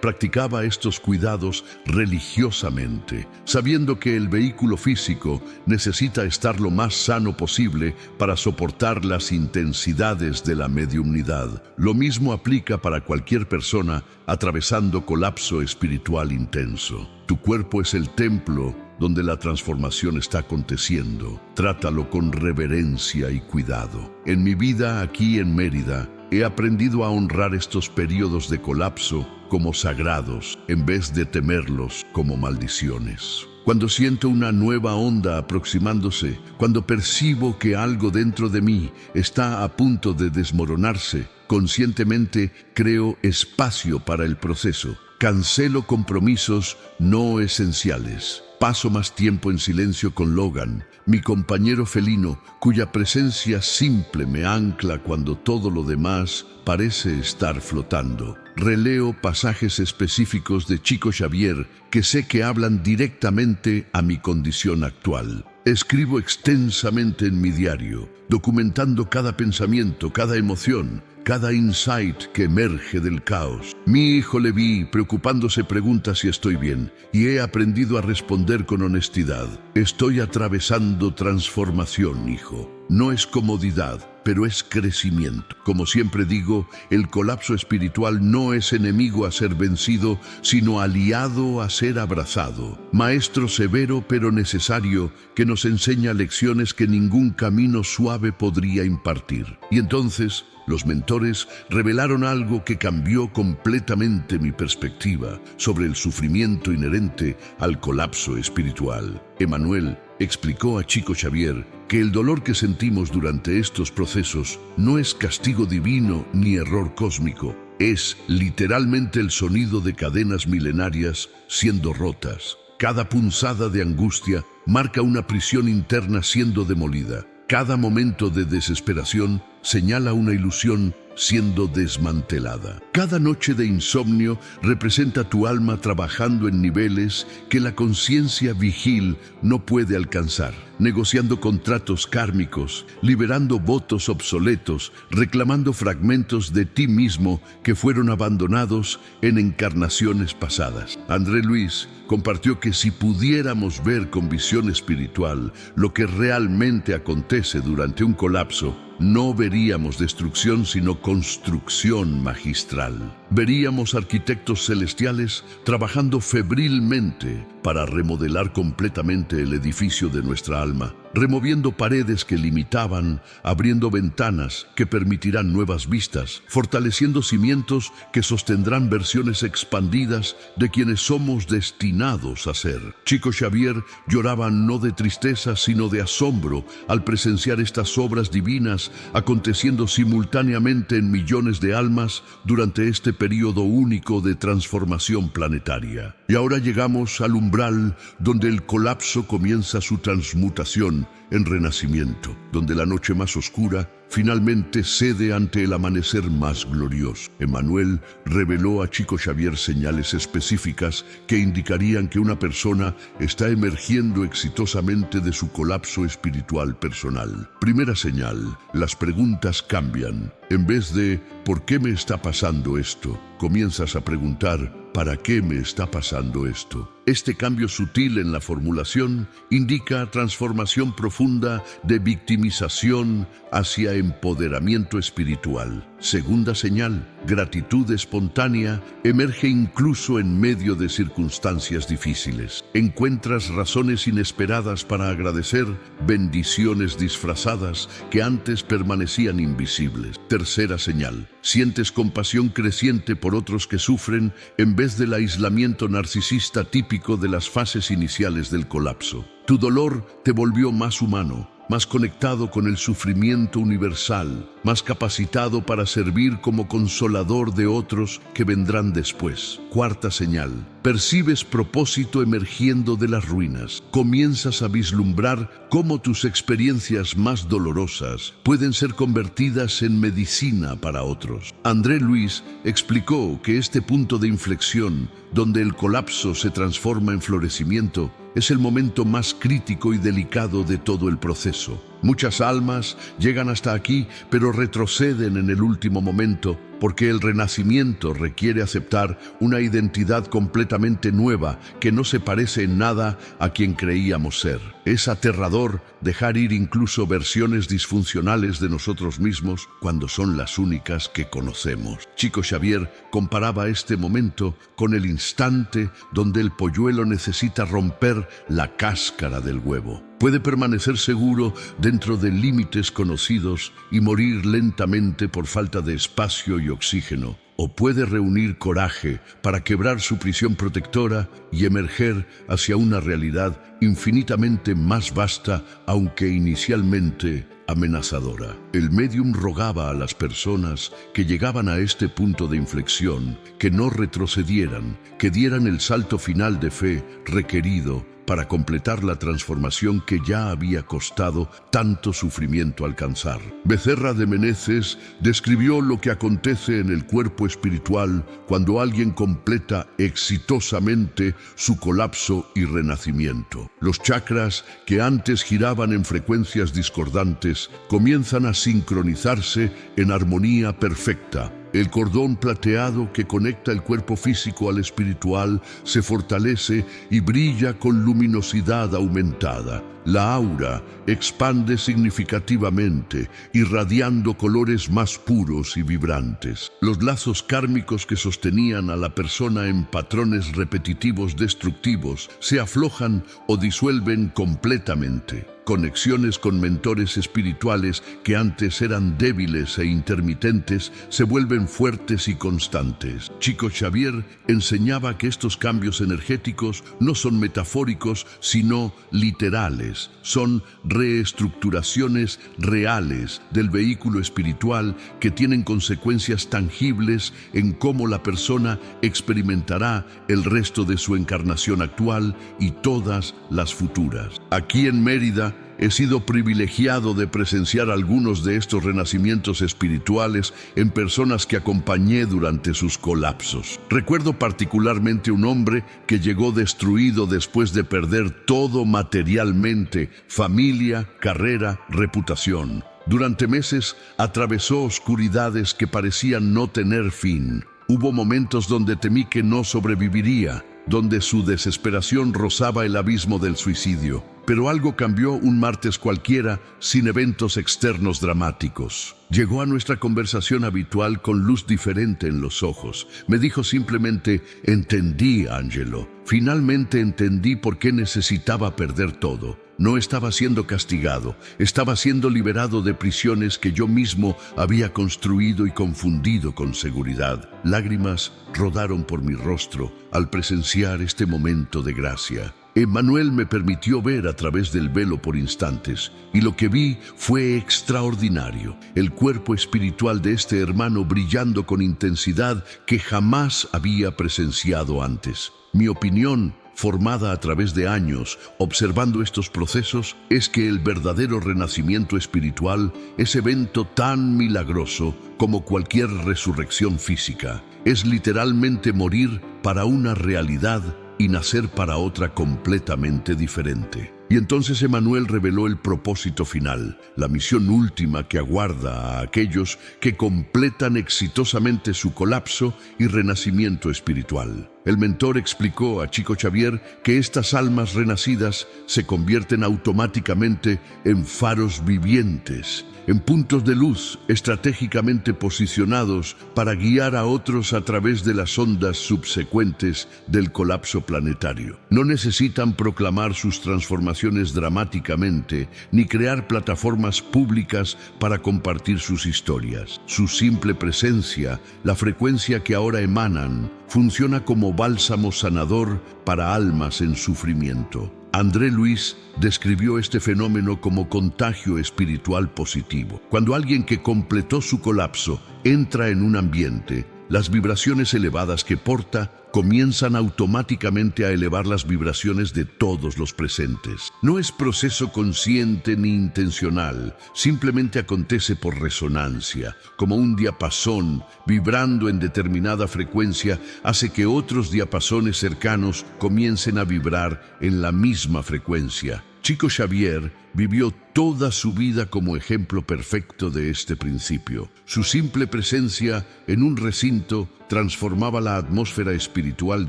practicaba estos cuidados religiosamente, sabiendo que el vehículo físico necesita estar lo más sano posible para soportar las intensidades de la mediumnidad. Lo mismo aplica para cualquier persona atravesando colapso espiritual intenso. Tu cuerpo es el templo donde la transformación está aconteciendo. Trátalo con reverencia y cuidado. En mi vida aquí en Mérida, he aprendido a honrar estos periodos de colapso como sagrados, en vez de temerlos como maldiciones. Cuando siento una nueva onda aproximándose, cuando percibo que algo dentro de mí está a punto de desmoronarse, conscientemente creo espacio para el proceso. Cancelo compromisos no esenciales. Paso más tiempo en silencio con Logan, mi compañero felino, cuya presencia simple me ancla cuando todo lo demás parece estar flotando. Releo pasajes específicos de Chico Xavier que sé que hablan directamente a mi condición actual. Escribo extensamente en mi diario, documentando cada pensamiento, cada emoción, cada insight que emerge del caos. Mi hijo Levi, preocupándose, pregunta si estoy bien, y he aprendido a responder con honestidad. Estoy atravesando transformación, hijo. No es comodidad, pero es crecimiento. Como siempre digo, el colapso espiritual no es enemigo a ser vencido, sino aliado a ser abrazado. Maestro severo pero necesario que nos enseña lecciones que ningún camino suave podría impartir. Y entonces, los mentores revelaron algo que cambió completamente mi perspectiva sobre el sufrimiento inherente al colapso espiritual. Emmanuel explicó a Chico Xavier que el dolor que sentimos durante estos procesos no es castigo divino ni error cósmico, es literalmente el sonido de cadenas milenarias siendo rotas. Cada punzada de angustia marca una prisión interna siendo demolida. Cada momento de desesperación señala una ilusión siendo desmantelada. Cada noche de insomnio representa tu alma trabajando en niveles que la conciencia vigil no puede alcanzar, negociando contratos kármicos, liberando votos obsoletos, reclamando fragmentos de ti mismo que fueron abandonados en encarnaciones pasadas. André Luis compartió que si pudiéramos ver con visión espiritual lo que realmente acontece durante un colapso, no veríamos destrucción sino construcción magistral. Veríamos arquitectos celestiales trabajando febrilmente para remodelar completamente el edificio de nuestra alma, removiendo paredes que limitaban, abriendo ventanas que permitirán nuevas vistas, fortaleciendo cimientos que sostendrán versiones expandidas de quienes somos destinados a ser. Chico Xavier lloraba no de tristeza sino de asombro al presenciar estas obras divinas aconteciendo simultáneamente en millones de almas durante este periodo único de transformación planetaria. Y ahora llegamos al umbral donde el colapso comienza su transmutación en renacimiento, donde la noche más oscura finalmente cede ante el amanecer más glorioso. Emmanuel reveló a Chico Xavier señales específicas que indicarían que una persona está emergiendo exitosamente de su colapso espiritual personal. Primera señal, las preguntas cambian. En vez de ¿por qué me está pasando esto?, comienzas a preguntar ¿para qué me está pasando esto? Este cambio sutil en la formulación indica transformación profunda de victimización hacia empoderamiento espiritual. Segunda señal, gratitud espontánea emerge incluso en medio de circunstancias difíciles. Encuentras razones inesperadas para agradecer, bendiciones disfrazadas que antes permanecían invisibles. Tercera señal, sientes compasión creciente por otros que sufren en vez del aislamiento narcisista típico de las fases iniciales del colapso. Tu dolor te volvió más humano, más conectado con el sufrimiento universal, más capacitado para servir como consolador de otros que vendrán después. Cuarta señal, percibes propósito emergiendo de las ruinas. Comienzas a vislumbrar cómo tus experiencias más dolorosas pueden ser convertidas en medicina para otros. André Luis explicó que este punto de inflexión, donde el colapso se transforma en florecimiento, es el momento más crítico y delicado de todo el proceso. Muchas almas llegan hasta aquí, pero retroceden en el último momento porque el renacimiento requiere aceptar una identidad completamente nueva que no se parece en nada a quien creíamos ser. Es aterrador dejar ir incluso versiones disfuncionales de nosotros mismos cuando son las únicas que conocemos. Chico Xavier comparaba este momento con el instante donde el polluelo necesita romper la cáscara del huevo. Puede permanecer seguro dentro de límites conocidos y morir lentamente por falta de espacio y oxígeno, o puede reunir coraje para quebrar su prisión protectora y emerger hacia una realidad infinitamente más vasta, aunque inicialmente amenazadora. El médium rogaba a las personas que llegaban a este punto de inflexión que no retrocedieran, que dieran el salto final de fe requerido para completar la transformación que ya había costado tanto sufrimiento alcanzar. Becerra de Meneses describió lo que acontece en el cuerpo espiritual cuando alguien completa exitosamente su colapso y renacimiento. Los chakras, que antes giraban en frecuencias discordantes, comienzan a sincronizarse en armonía perfecta. El cordón plateado que conecta el cuerpo físico al espiritual se fortalece y brilla con luminosidad aumentada. La aura expande significativamente, irradiando colores más puros y vibrantes. Los lazos kármicos que sostenían a la persona en patrones repetitivos destructivos se aflojan o disuelven completamente. Conexiones con mentores espirituales que antes eran débiles e intermitentes se vuelven fuertes y constantes. Chico Xavier enseñaba que estos cambios energéticos no son metafóricos, sino literales. Son reestructuraciones reales del vehículo espiritual que tienen consecuencias tangibles en cómo la persona experimentará el resto de su encarnación actual y todas las futuras. Aquí en Mérida, he sido privilegiado de presenciar algunos de estos renacimientos espirituales en personas que acompañé durante sus colapsos. Recuerdo particularmente un hombre que llegó destruido después de perder todo materialmente: familia, carrera, reputación. Durante meses atravesó oscuridades que parecían no tener fin. Hubo momentos donde temí que no sobreviviría, donde su desesperación rozaba el abismo del suicidio. Pero algo cambió un martes cualquiera, sin eventos externos dramáticos. Llegó a nuestra conversación habitual con luz diferente en los ojos. Me dijo simplemente: entendí, Angelo. Finalmente entendí por qué necesitaba perder todo. No estaba siendo castigado, estaba siendo liberado de prisiones que yo mismo había construido y confundido con seguridad. Lágrimas rodaron por mi rostro al presenciar este momento de gracia. Emmanuel me permitió ver a través del velo por instantes, y lo que vi fue extraordinario. El cuerpo espiritual de este hermano brillando con intensidad que jamás había presenciado antes. Mi opinión, formada a través de años observando estos procesos, es que el verdadero renacimiento espiritual es evento tan milagroso como cualquier resurrección física. Es literalmente morir para una realidad y nacer para otra completamente diferente. Y entonces Emmanuel reveló el propósito final, la misión última que aguarda a aquellos que completan exitosamente su colapso y renacimiento espiritual. El mentor explicó a Chico Xavier que estas almas renacidas se convierten automáticamente en faros vivientes, en puntos de luz estratégicamente posicionados para guiar a otros a través de las ondas subsecuentes del colapso planetario. No necesitan proclamar sus transformaciones dramáticamente, ni crear plataformas públicas para compartir sus historias. Su simple presencia, la frecuencia que ahora emanan, funciona como bálsamo sanador para almas en sufrimiento. André Luis describió este fenómeno como contagio espiritual positivo. Cuando alguien que completó su colapso entra en un ambiente, las vibraciones elevadas que porta comienzan automáticamente a elevar las vibraciones de todos los presentes. No es proceso consciente ni intencional, simplemente acontece por resonancia, como un diapasón vibrando en determinada frecuencia hace que otros diapasones cercanos comiencen a vibrar en la misma frecuencia. Chico Xavier vivió toda su vida como ejemplo perfecto de este principio. Su simple presencia en un recinto transformaba la atmósfera espiritual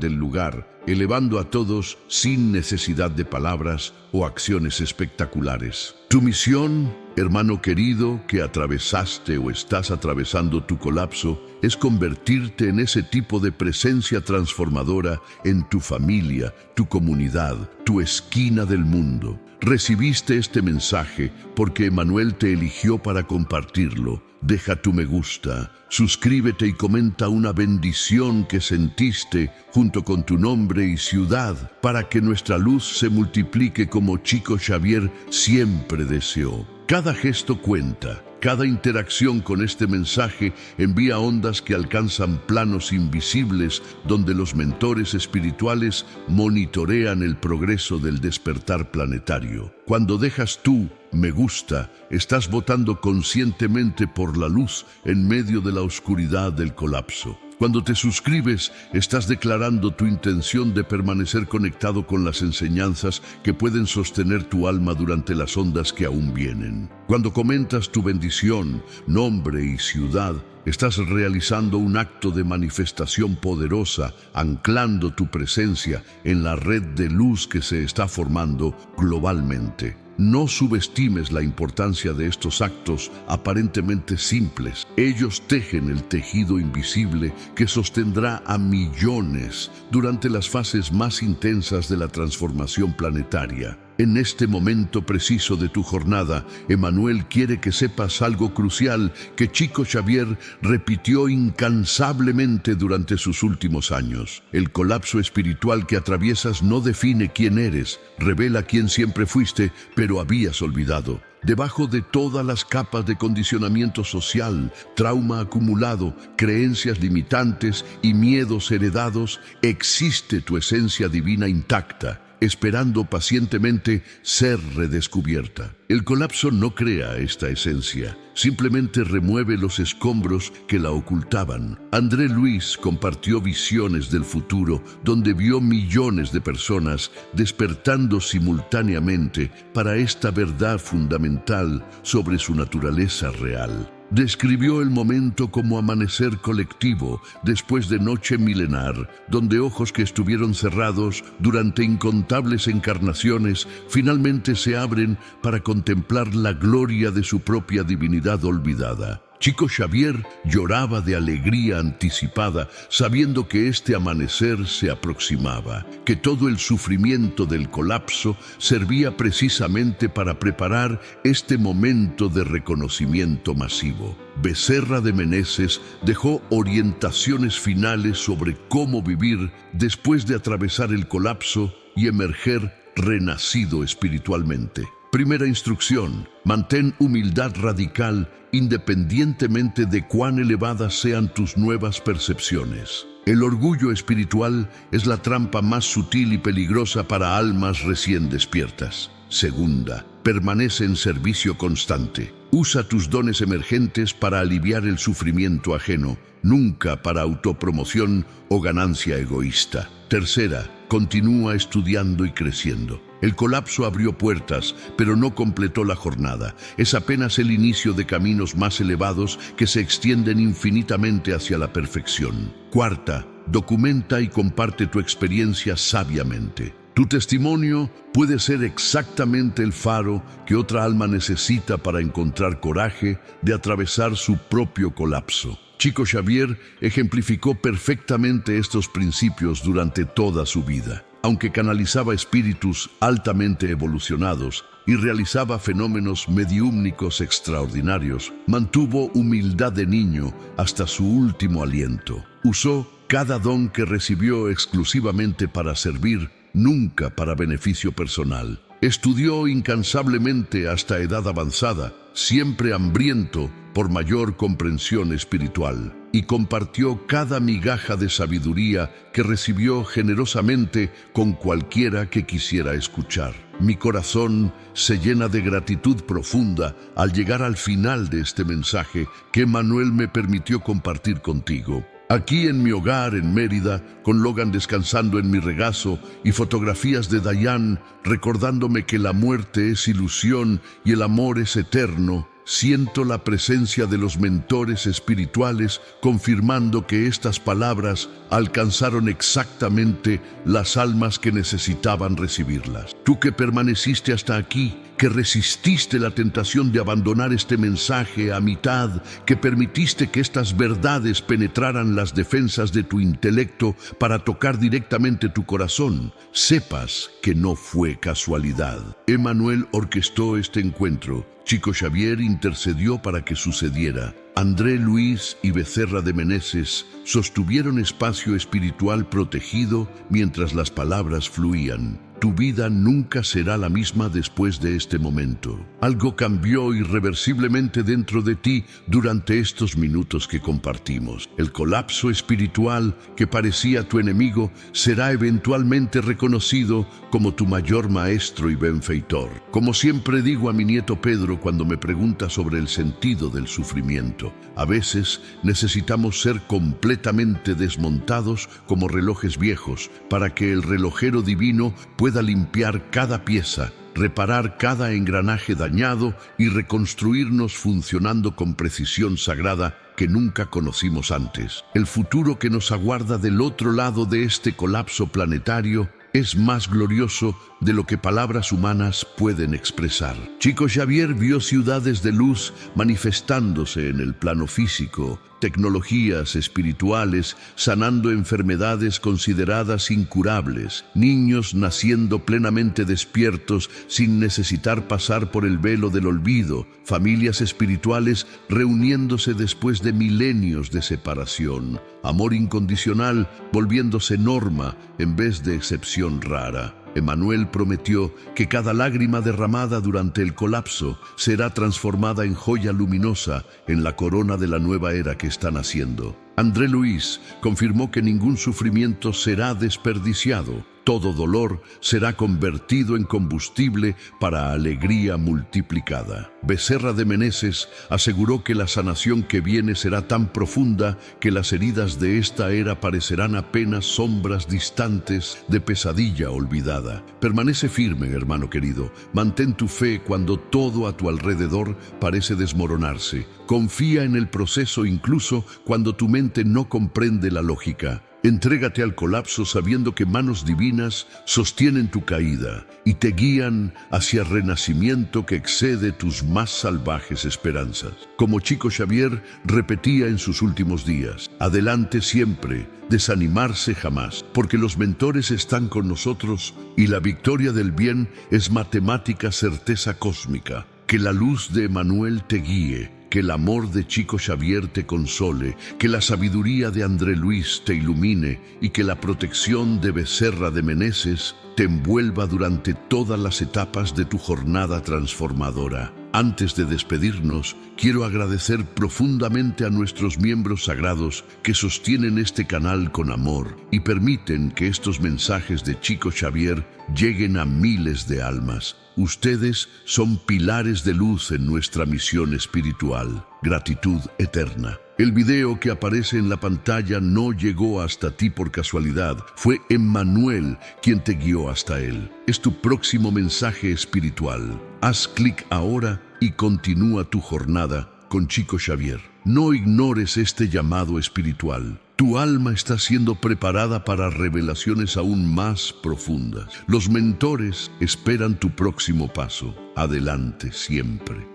del lugar, elevando a todos sin necesidad de palabras o acciones espectaculares. Tu misión, hermano querido, que atravesaste o estás atravesando tu colapso, es convertirte en ese tipo de presencia transformadora en tu familia, tu comunidad, tu esquina del mundo. Recibiste este mensaje porque Emmanuel te eligió para compartirlo. Deja tu me gusta, suscríbete y comenta una bendición que sentiste junto con tu nombre y ciudad para que nuestra luz se multiplique como Chico Xavier siempre deseó. Cada gesto cuenta. Cada interacción con este mensaje envía ondas que alcanzan planos invisibles donde los mentores espirituales monitorean el progreso del despertar planetario. Cuando dejas tú me gusta, estás votando conscientemente por la luz en medio de la oscuridad del colapso. Cuando te suscribes, estás declarando tu intención de permanecer conectado con las enseñanzas que pueden sostener tu alma durante las ondas que aún vienen. Cuando comentas tu bendición, nombre y ciudad, estás realizando un acto de manifestación poderosa, anclando tu presencia en la red de luz que se está formando globalmente. No subestimes la importancia de estos actos aparentemente simples. Ellos tejen el tejido invisible que sostendrá a millones durante las fases más intensas de la transformación planetaria. En este momento preciso de tu jornada, Emmanuel quiere que sepas algo crucial que Chico Xavier repitió incansablemente durante sus últimos años. El colapso espiritual que atraviesas no define quién eres, revela quién siempre fuiste, pero habías olvidado. Debajo de todas las capas de condicionamiento social, trauma acumulado, creencias limitantes y miedos heredados, existe tu esencia divina intacta, esperando pacientemente ser redescubierta. El colapso no crea esta esencia, simplemente remueve los escombros que la ocultaban. André Luis compartió visiones del futuro donde vio millones de personas despertando simultáneamente para esta verdad fundamental sobre su naturaleza real. Describió el momento como amanecer colectivo después de noche milenar, donde ojos que estuvieron cerrados durante incontables encarnaciones finalmente se abren para contemplar la gloria de su propia divinidad olvidada. Chico Xavier lloraba de alegría anticipada, sabiendo que este amanecer se aproximaba, que todo el sufrimiento del colapso servía precisamente para preparar este momento de reconocimiento masivo. Becerra de Meneses dejó orientaciones finales sobre cómo vivir después de atravesar el colapso y emerger renacido espiritualmente. Primera instrucción: mantén humildad radical independientemente de cuán elevadas sean tus nuevas percepciones. El orgullo espiritual es la trampa más sutil y peligrosa para almas recién despiertas. Segunda, permanece en servicio constante. Usa tus dones emergentes para aliviar el sufrimiento ajeno, nunca para autopromoción o ganancia egoísta. Tercera, continúa estudiando y creciendo. El colapso abrió puertas, pero no completó la jornada. Es apenas el inicio de caminos más elevados que se extienden infinitamente hacia la perfección. Cuarta, documenta y comparte tu experiencia sabiamente. Tu testimonio puede ser exactamente el faro que otra alma necesita para encontrar coraje de atravesar su propio colapso. Chico Xavier ejemplificó perfectamente estos principios durante toda su vida. Aunque canalizaba espíritus altamente evolucionados y realizaba fenómenos mediúmnicos extraordinarios, mantuvo humildad de niño hasta su último aliento. Usó cada don que recibió exclusivamente para servir, nunca para beneficio personal. Estudió incansablemente hasta edad avanzada, siempre hambriento por mayor comprensión espiritual, y compartió cada migaja de sabiduría que recibió generosamente con cualquiera que quisiera escuchar. Mi corazón se llena de gratitud profunda al llegar al final de este mensaje que Manuel me permitió compartir contigo. Aquí en mi hogar en Mérida, con Logan descansando en mi regazo y fotografías de Dayan recordándome que la muerte es ilusión y el amor es eterno, siento la presencia de los mentores espirituales confirmando que estas palabras alcanzaron exactamente las almas que necesitaban recibirlas. Tú que permaneciste hasta aquí, que resististe la tentación de abandonar este mensaje a mitad, que permitiste que estas verdades penetraran las defensas de tu intelecto para tocar directamente tu corazón, sepas que no fue casualidad. Emmanuel orquestó este encuentro. Chico Xavier intercedió para que sucediera. André Luis y Becerra de Meneses sostuvieron espacio espiritual protegido mientras las palabras fluían. Tu vida nunca será la misma después de este momento. Algo cambió irreversiblemente dentro de ti durante estos minutos que compartimos. El colapso espiritual que parecía tu enemigo será eventualmente reconocido como tu mayor maestro y benfeitor. Como siempre digo a mi nieto Pedro cuando me pregunta sobre el sentido del sufrimiento, a veces necesitamos ser completamente desmontados como relojes viejos para que el relojero divino pueda limpiar cada pieza, reparar cada engranaje dañado y reconstruirnos funcionando con precisión sagrada que nunca conocimos antes. El futuro que nos aguarda del otro lado de este colapso planetario es más glorioso de lo que palabras humanas pueden expresar. Chico Xavier vio ciudades de luz manifestándose en el plano físico, tecnologías espirituales sanando enfermedades consideradas incurables, niños naciendo plenamente despiertos sin necesitar pasar por el velo del olvido, familias espirituales reuniéndose después de milenios de separación, amor incondicional volviéndose norma en vez de excepción rara. Emmanuel prometió que cada lágrima derramada durante el colapso será transformada en joya luminosa en la corona de la nueva era que está naciendo. André Luis confirmó que ningún sufrimiento será desperdiciado. Todo dolor será convertido en combustible para alegría multiplicada. Becerra de Meneses aseguró que la sanación que viene será tan profunda que las heridas de esta era parecerán apenas sombras distantes de pesadilla olvidada. Permanece firme, hermano querido. Mantén tu fe cuando todo a tu alrededor parece desmoronarse. Confía en el proceso incluso cuando tu mente no comprende la lógica. Entrégate al colapso sabiendo que manos divinas sostienen tu caída y te guían hacia renacimiento que excede tus más salvajes esperanzas. Como Chico Xavier repetía en sus últimos días, adelante siempre, desanimarse jamás, porque los mentores están con nosotros y la victoria del bien es matemática certeza cósmica. Que la luz de Emmanuel te guíe, que el amor de Chico Xavier te console, que la sabiduría de André Luis te ilumine y que la protección de Becerra de Meneses te envuelva durante todas las etapas de tu jornada transformadora. Antes de despedirnos, quiero agradecer profundamente a nuestros miembros sagrados que sostienen este canal con amor y permiten que estos mensajes de Chico Xavier lleguen a miles de almas. Ustedes son pilares de luz en nuestra misión espiritual. Gratitud eterna. El video que aparece en la pantalla no llegó hasta ti por casualidad. Fue Emmanuel quien te guió hasta él. Es tu próximo mensaje espiritual. Haz clic ahora y continúa tu jornada con Chico Xavier. No ignores este llamado espiritual. Tu Tu alma está siendo preparada para revelaciones aún más profundas. Los mentores esperan tu próximo paso. Adelante siempre.